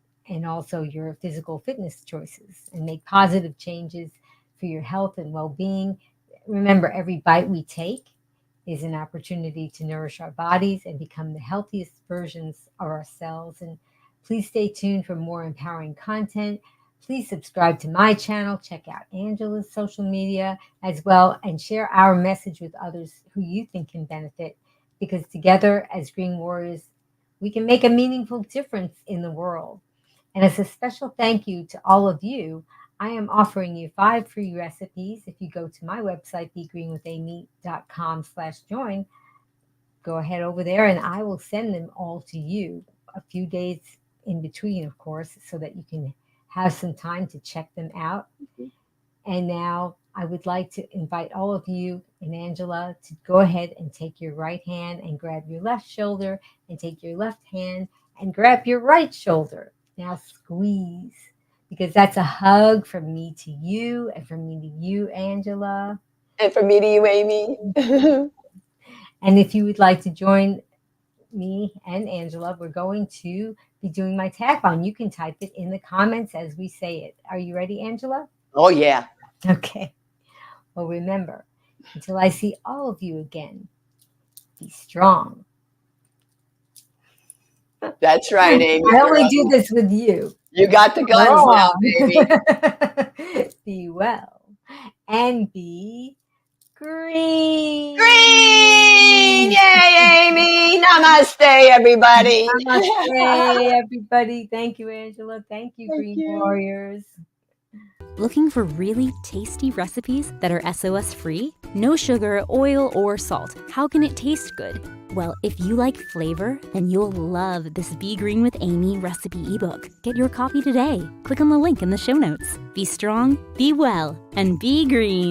Speaker 2: also your physical fitness choices and make positive changes for your health and well-being. Remember, every bite we take is an opportunity to nourish our bodies and become the healthiest versions of ourselves. And please stay tuned for more empowering content. Please subscribe to my channel, check out Angela's social media as well, and share our message with others who you think can benefit, because together as Green Warriors, we can make a meaningful difference in the world. And as a special thank you to all of you, I am offering you 5 free recipes. If you go to my website, begreenwithamy.com/join, go ahead over there and I will send them all to you a few days in between, of course, so that you can have some time to check them out. And now I would like to invite all of you and Angela to go ahead and take your right hand and grab your left shoulder, and take your left hand and grab your right shoulder. Now squeeze, because that's a hug from me to you and from me to you, Angela.
Speaker 3: And from me to you, Amy.
Speaker 2: And if you would like to join me and Angela, we're going to be doing my tag on. You can type it in the comments as we say it. Are you ready, Angela?
Speaker 3: Oh, yeah.
Speaker 2: Okay. Well, remember, until I see all of you again, be strong.
Speaker 3: That's right, Amy.
Speaker 2: I only do this with you.
Speaker 3: You got the guns now, baby.
Speaker 2: Be well and be green.
Speaker 3: Green! Yay, Amy! Namaste, everybody.
Speaker 2: Namaste, everybody. Thank you, Angela. Thank you,
Speaker 3: Thank
Speaker 2: Green
Speaker 3: you.
Speaker 2: Warriors.
Speaker 1: Looking for really tasty recipes that are SOS free? No sugar, oil, or salt. How can it taste good? Well, if you like flavor, then you'll love this Be Green with Amy recipe ebook. Get your copy today. Click on the link in the show notes. Be strong, be well, and be green.